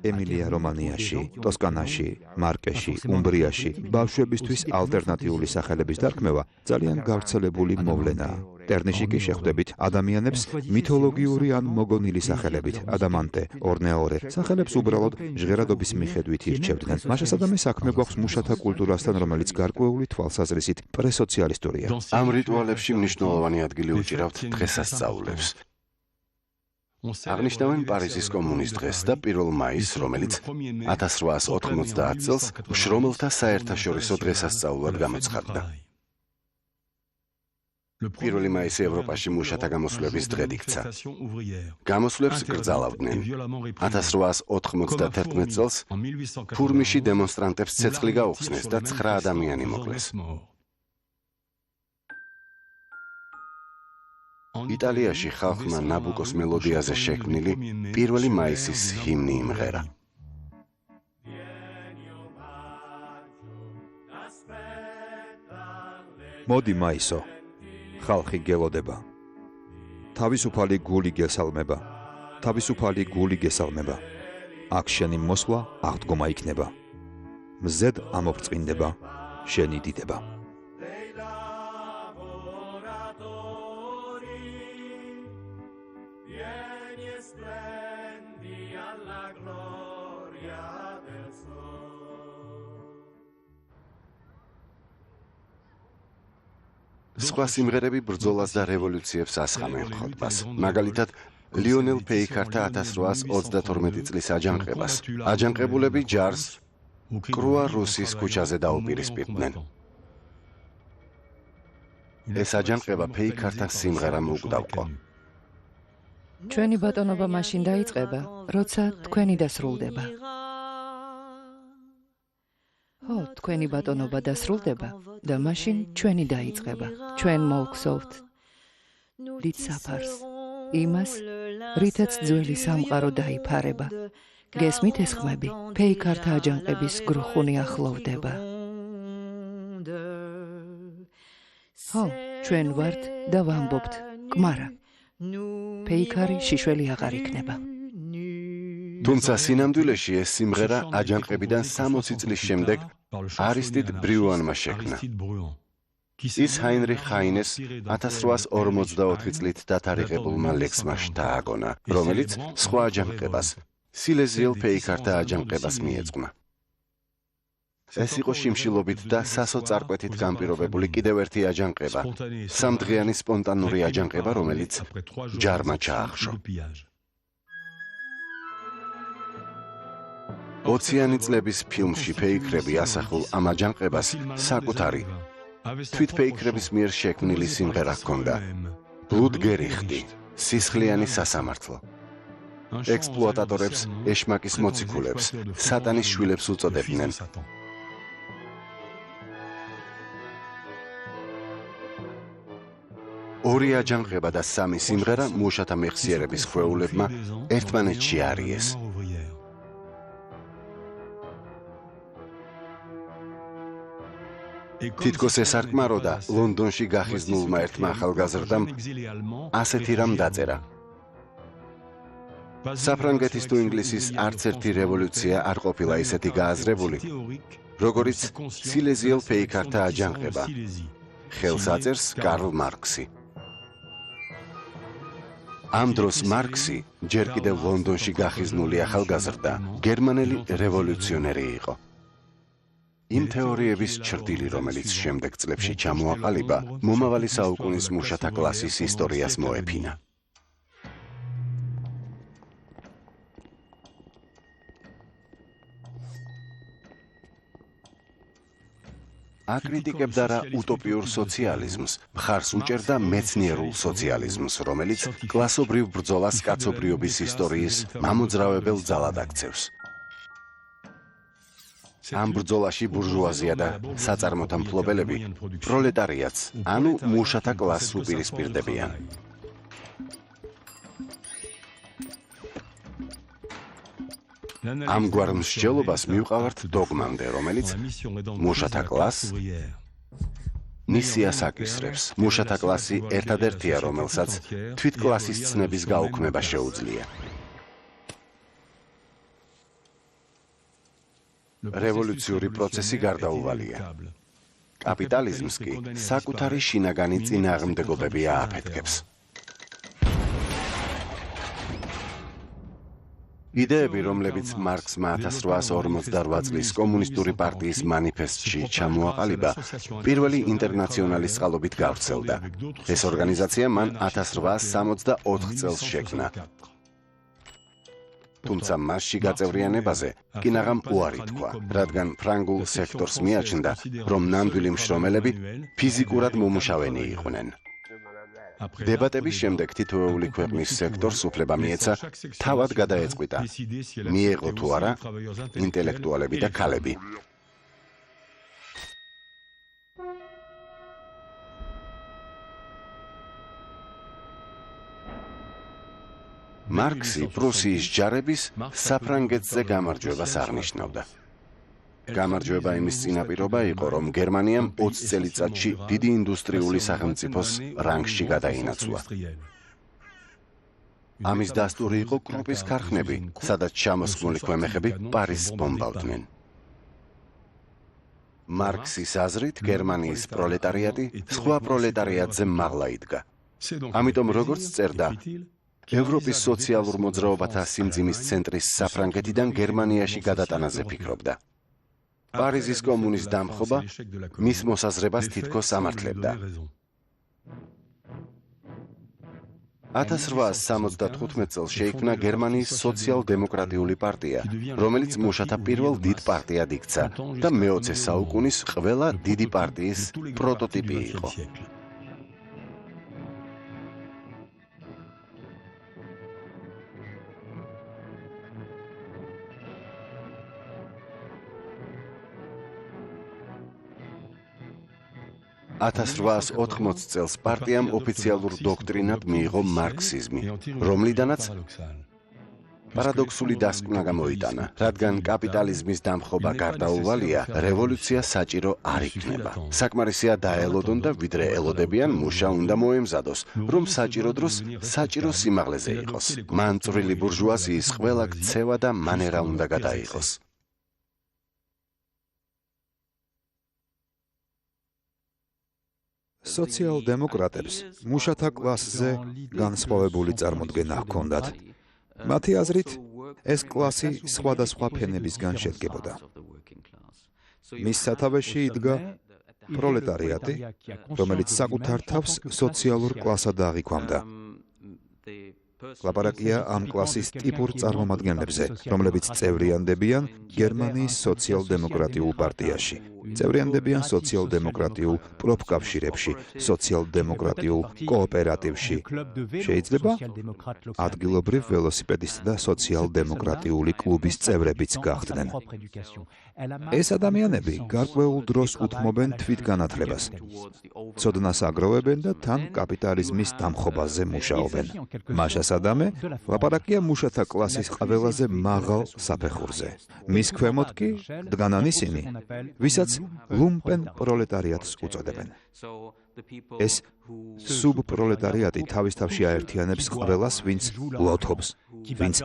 ემილია რომანიაში, ტოსკანაში, მარკეში, უმბრიაში, ბავშვებისთვის ალტერნატიული სახელების დარქმევა ძალიან გავრცელებული მოვლენაა. ტერნიში კი შეხვდებით ადამიანებს მითოლოგიური ან მოგონილი სახელებით, ადამანტე, ორნეორე, სახელებს უბრალოდ ჟღერადობის მიხედვით ირჩევდნენ. მაშასადამე საქმე გვაქვს მუშათა კულტურასთან, რომელიც გარკვეული თვალსაზრისით პრესოციალისტურია. ამ რიტუალებში მნიშვნელოვანი ადგილი უჭირავთ დღესასწაულებს. აღნიშნავენ პარიზის კომუნის დღეს და 1 მაისს, რომელიც 1890 წელს მშრომელთა საერთაშორისო დღესასწაულად გამოცხადდა. 1 მაისი ევროპაში მუშათა გამოსვლების დღედ იქცა. გამოსვლებს გრძალავდნენ. 1891 წელს ფურმიში დემონსტრანტებს ცეცხლი გაუხსნეს და 9 ადამიანი მოკლეს. იტალიაში ხალხმა ნაბუკოს მელოდიაზე შექმნილი 1 მაისის ჰიმნი იმღერა. მოდი მაისო, ხალხი გელოდება. თავისუფალი გული გესალმება. აქ შენი მოსვლა აღდგომა იქნება. მზედ ამოფრწყინდება შენი დიდება. სხვა სიმღერები ბრძოლას და რევოლუციებს ასხამენ ხოტბას. მაგალითად, ლიონელ პეიკარტა 1832 წლის აჯანყებას. აჯანყებულები ჯარს კრუა რუსის ქუჩაზე დაუპირისპირდნენ. ეს აჯანყება პეიკარტას სიმღერამ უკდავყო. ჩვენი ბატონობა მაშინ დაიწყება, როცა თქვენი დასრულდება. ხო, თქვენი ბატონობა დასრულდება და მაშინ ჩვენი დაიწყება. ჩვენ მოვგზავნთ დიდ საფარს, იმას, რითაც ძველი სამყარო დაიფარება. გესმით ეს ხმები? პეიკარტა აჯანყების გრუხუნი ახლოვდება. ხო, ჩვენ ვართ და ვამბობთ, კმარა. პეიკარი შიშველი აღარ იქნება. თუმცა სინამდვილეში ეს სიმღერა აჯანყებიდან 60 წლის შემდეგ არისტიდ ბრიუანმა შექმნა. ის ჰაინრიხ ჰაინეს 1844 წლით დათარიღებულმა ლექსმა შთააგონა, რომელიც სხვა აჯანყებას, სილეზიელ პეიკარტა აჯანყებას მიეძღვნა. ეს იყო შიმშილობით და სასოწარკვეთით განპირობებული კიდევ ერთი აჯანყება, სამდღიანი სპონტანური აჯანყება, რომელიც ჯარმა ჩაახშო. 20-იანი წლების ფილმში პეიკრები ასახულ ამ აჯანყებას საკუთარი თვით პეიკრების მიერ შექმნილი სიმღერა ჰქონდა. ბლუდგერიხტი, სისხლიანი სასამართლო. ექსპლუატატორებს, ეშმაკის მოციქულებს, სატანის შვილებს უწოდებდნენ. ორი აჯანყება და სამი სიმღერა მუშათა მეხსიერების ხვეულებმა ერთმანეთში არიეს. თითქოს ესარკმაროდა ლონდონში გახიზნულმა ერთმა ახალგაზრდამ ასეთი რამ დაწერა. საფრანგეთის თუ ინგლისის არც ერთი რევოლუცია არ ყოფილა ისეთი გააზრებული, როგორიც სილეზიელ ფეიქართა აჯანყება. ხელს აწერს კარლ მარქსი. ამ დროს მარქსი ჯერ კიდევ ლონდონში გახიზნული ახალგაზრდა გერმანელი რევოლუციონერი იყო. იმ თეორიების ჩრდილი, რომელიც შემდეგ წლებში ჩამოაყალიბა, მომავალი საუკუნის მუშათა კლასის ისტორიას მოეფინა. აკრიტიკებდა რა უტოპიურ სოციალიზმს, მხარს უჭერდა მეცნიერულ სოციალიზმს, რომელიც კლასობრივ ბრძოლას კაცობრიობის ისტორიის მამოძრავებელ ძალად აქცევს. ამ ბრძოლაში ბურჟუაზია და საწარმოთა მფლობელები პროლეტარიატს, ანუ მუშათა კლასს უპირისპირდებიან. ამგვარ მსჯელობას მივყავართ დოგმამდე, რომელიც მუშათა კლასს მისიას აკისრებს. მუშათა კლასი ერთადერთია, რომელსაც თვითკლასის ცნების გაუქმება შეუძლია. რევოლუციური პროცესი გარდაუვალია. კაპიტალიზმს კი საკუთარი შინაგანი წინააღმდეგობები ააფეთქებს. იდეები, რომლებიც მარქსმა 1848 წლის კომუნისტური პარტიის მანიფესტში ჩამოაყალიბა, პირველი ინტერნაციონალის წყალობით გავრცელდა. ეს ორგანიზაცია მან 1864 წელს შექმნა. თუმცა მასში გაწევრიანებაზე კინაღამ უარი თქვა, რადგან ფრანგულ სექტორს მიაჩნდა, რომ ნამდვილი მშრომელები ფიზიკურად მომუშავენი იყვნენ. დებატების შემდეგ თითოეული ქვეყნის სექტორს უფლება მიეცა თავად გადაეწყვიტა, მიეღო თუ არა ინტელექტუალები და ქალები. მარქსი პრუსიის ჯარების საფრანგეთზე გამარჯვებას აღნიშნავდა. გამარჯვება იმის წინაპირობა იყო, რომ გერმანიამ 20 წელიწადში დიდი ინდუსტრიული სახელმწიფოს რანგში გადაინაცვლა. ამის დასტური იყო კრუპის ქარხნები, სადაც ჩამოსხმული ქვემეხები პარიზს ბომბავდნენ. მარქსის აზრით, გერმანიის პროლეტარიატი სხვა პროლეტარიატზე მაღლა იდგა. ამიტომ როგორც წერდა, ევროპის სოციალურ მოძრაობათა სიმძიმის ცენტრის საფრანგეთიდან გერმანიაში გადატანაზე ფიქრობდა. პარიზის კომუნის დამხობა მის მოსაზრებას თითქოს ამართლებდა. 1875 წელს შეიქმნა გერმანიის სოციალ-დემოკრატიული პარტია, რომელიც მუშათა პირველ დიდ პარტიად იქცა და მე-20 საუკუნის ყველა დიდი პარტიის პროტოტიპი იყო. (1880) წელს პარტიამ ოფიციალურ დოქტრინად მიიღო მარქსიზმი, რომლიდანაც პარადოქსული დასკვნა გამოიტანა, რადგან კაპიტალიზმის დამხობა გარდაუვალია, რევოლუცია საჭირო არ იქნება. საკმარისია დაელოდონ და ვიდრე ელოდებიან, მუშა უნდა მოემზადოს, რომ საჭირო დროს საჭირო სიმაღლეზე იყოს. მან წვრილი ბურჟუაზიის ყველა ქცევა და მანერა უნდა გადაიღოს. სოციალ-დემოკრატებს მუშათა კლასზე განსხვავებული წარმოდგენა ჰქონდათ. მათი აზრით, ეს კლასი სხვადასხვა ფენებისგან შედგებოდა. მის სათავეში იდგა პროლეტარიატი, რომელიც საკუთარ თავს სოციალურ კლასად აღიქვამდა. ლაპარაკია ამ კლასის ტიპურ წარმომადგენლებზე, რომლებიც წევრიანდებიან გერმანიის სოციალ-დემოკრატიულ პარტიაში. წევრიანდებიან სოციალ-დემოკრატიულ პროფკავშირებში, სოციალ-დემოკრატიულ კოოპერატივში. შეიძლება ადგილობრივ ველოსიპედისტთა და სოციალ-დემოკრატიული კლუბის წევრებიც გახდნენ. ეს ადამიანები გარკვეულ დროს უთმობენ თვითგანათლებას, ცოდნას აგროვებენ და თან კაპიტალიზმის დამხობაზე მუშაობენ. მაშა სადამე ლაპარაკია მუშათა კლასის ყველაზე მაღალ საფეხურზე. მის ქვემოთ კი დგანან ისინი, ვისაც ლუმპენ პროლეტარიატს უწოდებენ. ეს სუბპროლეტარიატი თავის თავში აერთიანებს ყველას, ვინც ლოთობს, ვინც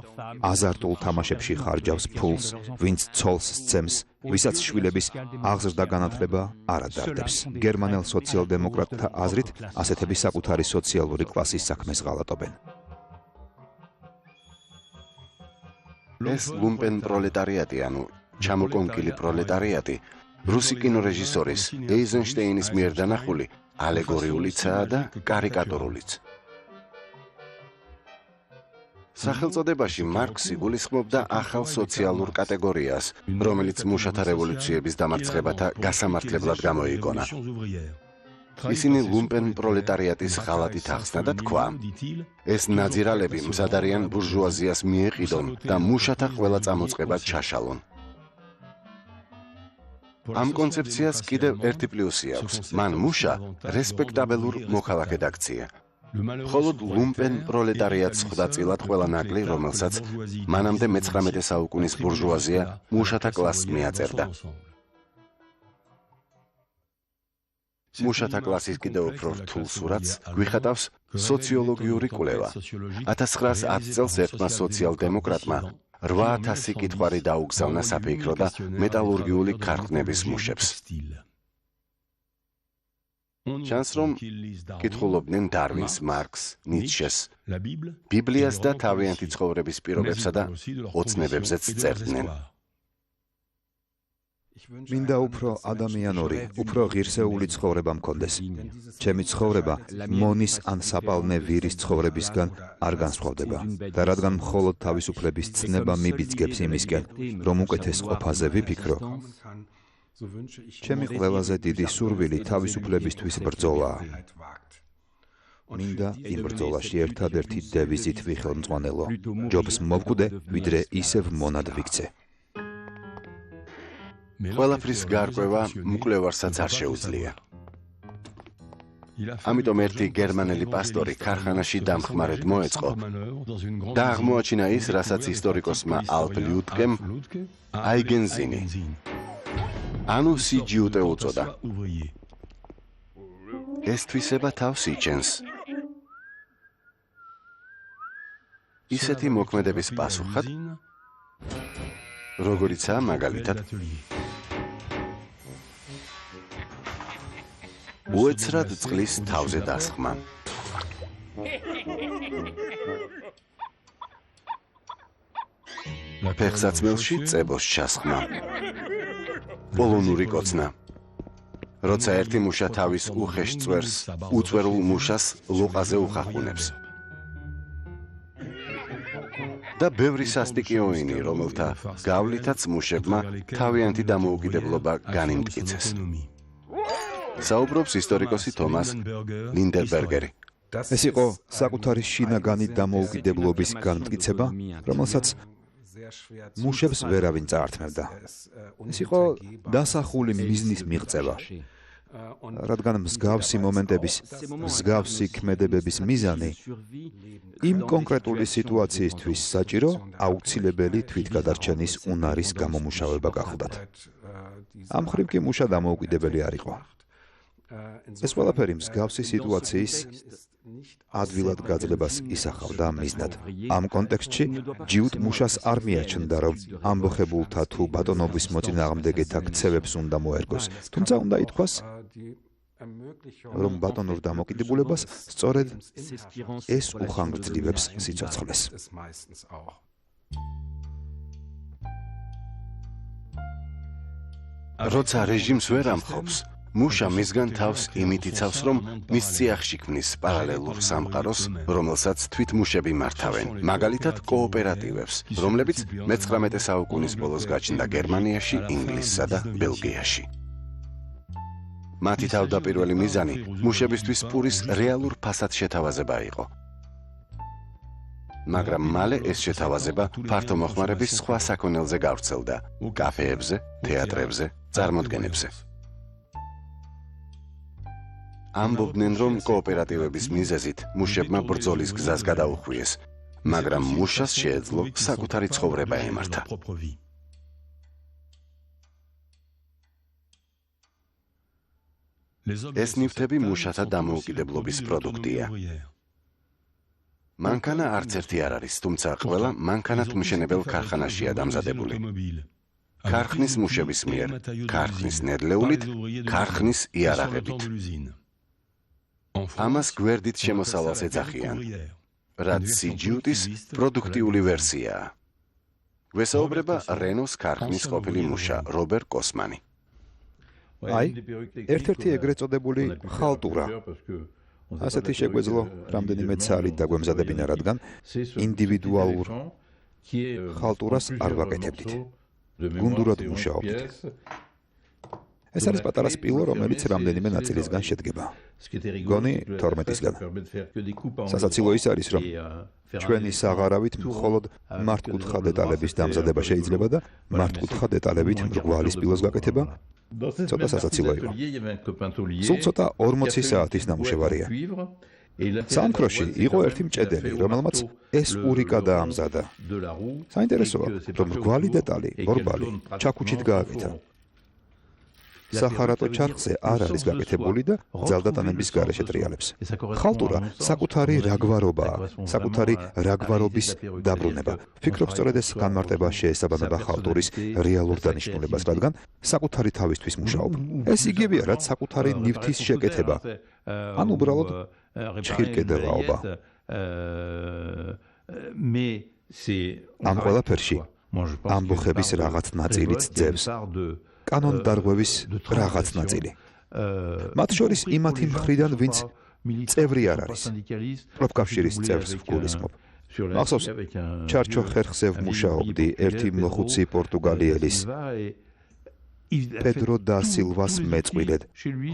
აზარტულ თამაშებში ხარჯავს ფულს, ვინც ცოლს სცემს, ვისაც შვილების აღზრდა განათლება არ ადარდებს. გერმანელ სოციალ-დემოკრატთა აზრით, ასეთები საკუთარი სოციალური კლასის საქმეს ღალატობენ. ეს ლუმპენ პროლეტარიატი, ანუ ჩამოკონკილი პროლეტარიატი, რუსი კინორეჟისორის ეიზენშტეინის მიერ დანახული ალეგორიულიცაა და კარიკატურულიც. სახელწოდებაში მარქსი გულისხმობდა ახალ სოციალურ კატეგორიას, რომელიც მუშათა რევოლუციების დამარცხებათა გასამართლებლად გამოიგონა. ისინი ლუმპენ პროლეტარიატის ღალატით ახსნა და თქვა, ეს ნაძირალები მზად არიან ბურჟუაზიას მიეყიდონ და მუშათა ყველა წამოწყებად ჩაშალონ. ამ კონცეფციას კიდევ ერთი პლუსი აქვს. მან მუშა რესპექტაბელურ მოქალაქედ აქცია. მხოლოდ ლუმპენ პროლეტარიატს ხვდა წილად ყველა ნაკლი, რომელსაც მანამდე მე-19 საუკუნის ბურჟუაზია მუშათა კლასს მიაწერდა. მუშათა კლასის კიდევ უფრო რთულ სურათს გვიხატავს სოციოლოგიური კვლევა. 1910 წელს ერთმა სოციალ-დემოკრატმა 8000 კითხვარი დაუგზავნა საფეიქრო და მეტალურგიული ქარხნების მუშებს. ჩანს, რომ კითხულობდნენ დარვინს, მარქსს, ნიცშეს, ბიბლიას და თავიანთი ცხოვრების პირობებსა და ოცნებებზეც წერდნენ. მინდა უფრო ადამიანური, უფრო ღირსეული ცხოვრება მქონდეს. ჩემი ცხოვრება მონის ან საპალნე ვირის ცხოვრებისგან არ განსხვავდება და რადგან მხოლოდ თავისუფლების ცნება მიბიძგებს იმისკენ, რომ უკეთეს ყოფაზე ვიფიქრო, ჩემი ყველაზე დიდი სურვილი თავისუფლებისთვის ბრძოლაა. მინდა იმ ბრძოლაში ერთადერთი დევიზით ვიხელმძღვანელო, ჯობს მოვკვდე, ვიდრე ისევ მონად ვიქცე. ყველაფრის გარკვევა მკვლევარსაც არ შეუძლია. ამიტომ ერთი გერმანელი პასტორი ქარხანაში დამხმარედ მოეწყო და აღმოაჩინა ის, რასაც ისტორიკოსმა ალფ ლიუტკემ აიგენზინი, ანუ სიჯიუტე უწოდა. ეს თვისება თავს იჩენს. ისეთი მოქმედების პასუხად, როგორიცაა მაგალითად უეცრად წყლის თავზე დასხმა. ფეხსაცმელში წებოს ჩასხმა. პოლონური კოცნა. როცა ერთი მუშა თავის უხეშ წვერს უწვერულ მუშას ლოყაზე უხახუნებს. და ბევრი სასტიკიოინი, რომელთა გავლითაც მუშებმა თავიანთი დამოუკიდებლობა განიმტკიცეს. საუბრობს ისტორიკოსი თომას ლინდენბერგერი. ეს იყო საკუთარი შინაგანი დამოუკიდებლობის განმტკიცება, რომელსაც მუშებს ვერავინ წაართმევდა. ეს იყო დასახული მიზნის მიღწევა, რადგან მსგავსი მომენტების, მსგავსი ქმედებების მიზანი იმ კონკრეტული სიტუაციისთვის საჭირო აუცილებელი თვითგადარჩენის უნარის გამომუშავება გახლდათ. ამ მხრივ კი მუშა დამოუკიდებელი არ იყო. ეს ყველაფერი მსგავსი სიტუაციის ადვილად გაძლებას ისახავდა მიზნად. ამ კონტექსტში ჯიუტ მუშას არ მიაჩნდა, რომ ამბოხებულთა თუ ბატონობის მოწინააღმდეგეთა ქცევებს უნდა მოერგოს, თუმცა უნდა ითქვას, რომ ბატონურ დამოკიდებულებას სწორედ ეს უხანგრძლივებს სიცოცხლეს. როცა რეჟიმს ვერ ამხობს, მუშა მისგან თავს იმით იცავს, რომ მის წიაღში ქმნის პარალელურ სამყაროს, რომელსაც თვით მუშები მართავენ, მაგალითად კოოპერატივებს, რომლებიც მე-19 საუკუნის ბოლოს გაჩნდა გერმანიაში, ინგლისსა და ბელგიაში. მათი თავდაპირველი მიზანი მუშებისთვის პურის რეალურ ფასად შეთავაზება იყო. მაგრამ მალე ეს შეთავაზება ფართო მოხმარების სხვა საქონელზე გავრცელდა, კაფეებზე, თეატრებზე, წარმოდგენებზე. ამბობდნენ, რომ კოოპერატივების მიზეზით მუშებმა ბრძოლის გზას გადაუხვიეს, მაგრამ მუშას შეეძლო საკუთარი ცხოვრება ემართა. ეს ნივთები მუშათა დამოუკიდებლობის პროდუქტია. მანქანა არც ერთი არ არის, თუმცა ყველა მანქანათ მშენებელ ქარხანაშია დამზადებული. ქარხნის მუშების მიერ, ქარხნის ნედლეულით, ქარხნის იარაღებით. ამას გვერდით შემოსავალს ეძახიან, რაც სიჯიუტის პროდუქტიული ვერსიაა. გვესაუბრება რენოს ქარხნის ყოფილი მუშა რობერ კოსმანი. აი, ერთ-ერთი ეგრეთ წოდებული ხალტურა. ასეთი შეგვეძლო რამდენიმე ცალით დაგვემზადებინა, რადგან ინდივიდუალურ ხალტურას არ ვაკეთებდით. გუნდურად მუშაობდით. ეს არის პატარა სპილო, რომელიც რამდენიმე ნაწილისგან შედგება. გონი 12-ისგან. სასაცილო ის არის, რომ ჩვენი საღარავით მხოლოდ მართკუთხა დეტალების დამზადება შეიძლება და მართკუთხა დეტალებით მრგვალი სპილოს გაკეთება ცოტა სასაცილო იყო. სულ ცოტა 40 საათის ნამუშევარია. სამქროში იყო ერთი მჭედელი, რომელმაც ეს ურიკა დაამზადა. საინტერესოა, რომ მრგვალი დეტალი, ბორბალი, ჩაქუჩით გააკეთა. სახარატო ჩარხზე არ არის გაკეთებული და ძალდატანების გარეშე ტრიალებს. ხალტურა საკუთარი რაგვარობაა, საკუთარი რაგვარობის დაბრუნება. ვფიქრობ, სწორედ ეს განმარტება შეესაბამება ხალტურის რეალურ დანიშნულებას, რადგან საკუთარი თავისთვის მუშაობ. ეს იგივეა, რაც საკუთარი ნივთის შეკეთება. ან უბრალოდ ჩხირკედელაობა. ამ ყველაფერში ამბოხების რაღაც ნაწილიც ძევს. კანონდარღვევის რაღაც ნაწილი. მათ შორის იმათი მხრიდან, ვინც წევრი არ არის. პროფკავშირის წევრს ვგულისხმობ. მახსოვს, ჩარჩო ხერხზე ვმუშაობდი ერთი მოხუცი პორტუგალიელის პედრო და სილვას მეწყვილედ.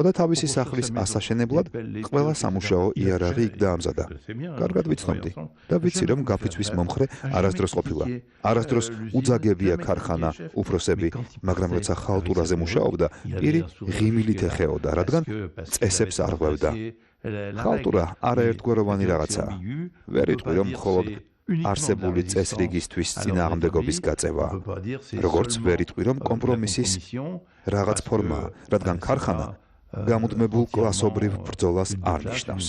ხოდა თავისი სახლის ასაშენებლად ყველა სამუშაო იარაღი იქ დაამზადა. კარგად ვიცნობდი და ვიცი, რომ გაფიცვის მომხრე არასდროს ყოფილა. არასდროს უძაგებია ქარხანა, უფროსები, მაგრამ როცა ხალტურაზე მუშაობდა, პირი ღიმილით ეხეოდა, რადგან წესებს არ ღვევდა. ხალტურა არაერთგვაროვანი რაღაცაა. ვერ იტყვი, რომ მხოლოდ არსებული წესრიგისთვის წინააღმდეგობის გაწევა. როგორც ვერ იტყვი, რომ კომპრომისის რაღაც ფორმაა, რადგან ქარხანა გამუდმებულ კლასობრივ ბრძოლას არ ნიშნავს.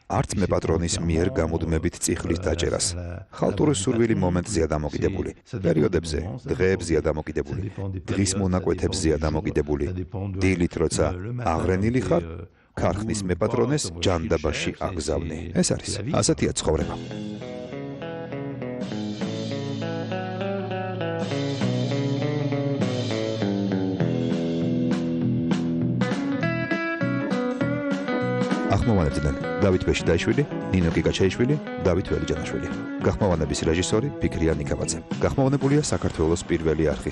არც მეპატრონის მიერ გამუდმებით წიხლის დაჭერას. ხალტურის სურვილი მომენტზეა დამოკიდებული, პერიოდებზე, დღეებზეა დამოკიდებული, დღის მონაკვეთებზეა დამოკიდებული. დილით როცა აღრენილი ხარ, ქარხნის მეპატრონეს ჯანდაბაში აგზავნი. ეს არის, ასეთია ცხოვრება. ახმოვანებდნენ დავით ბეშიდაიშვილი, ნინო კიკაჩაიშვილი, დავით ველიჯანაშვილი. გახმოვანების რეჟისორი ფიქრია ნიკაბაძე. გახმოვანებულია საქართველოს პირველი არხის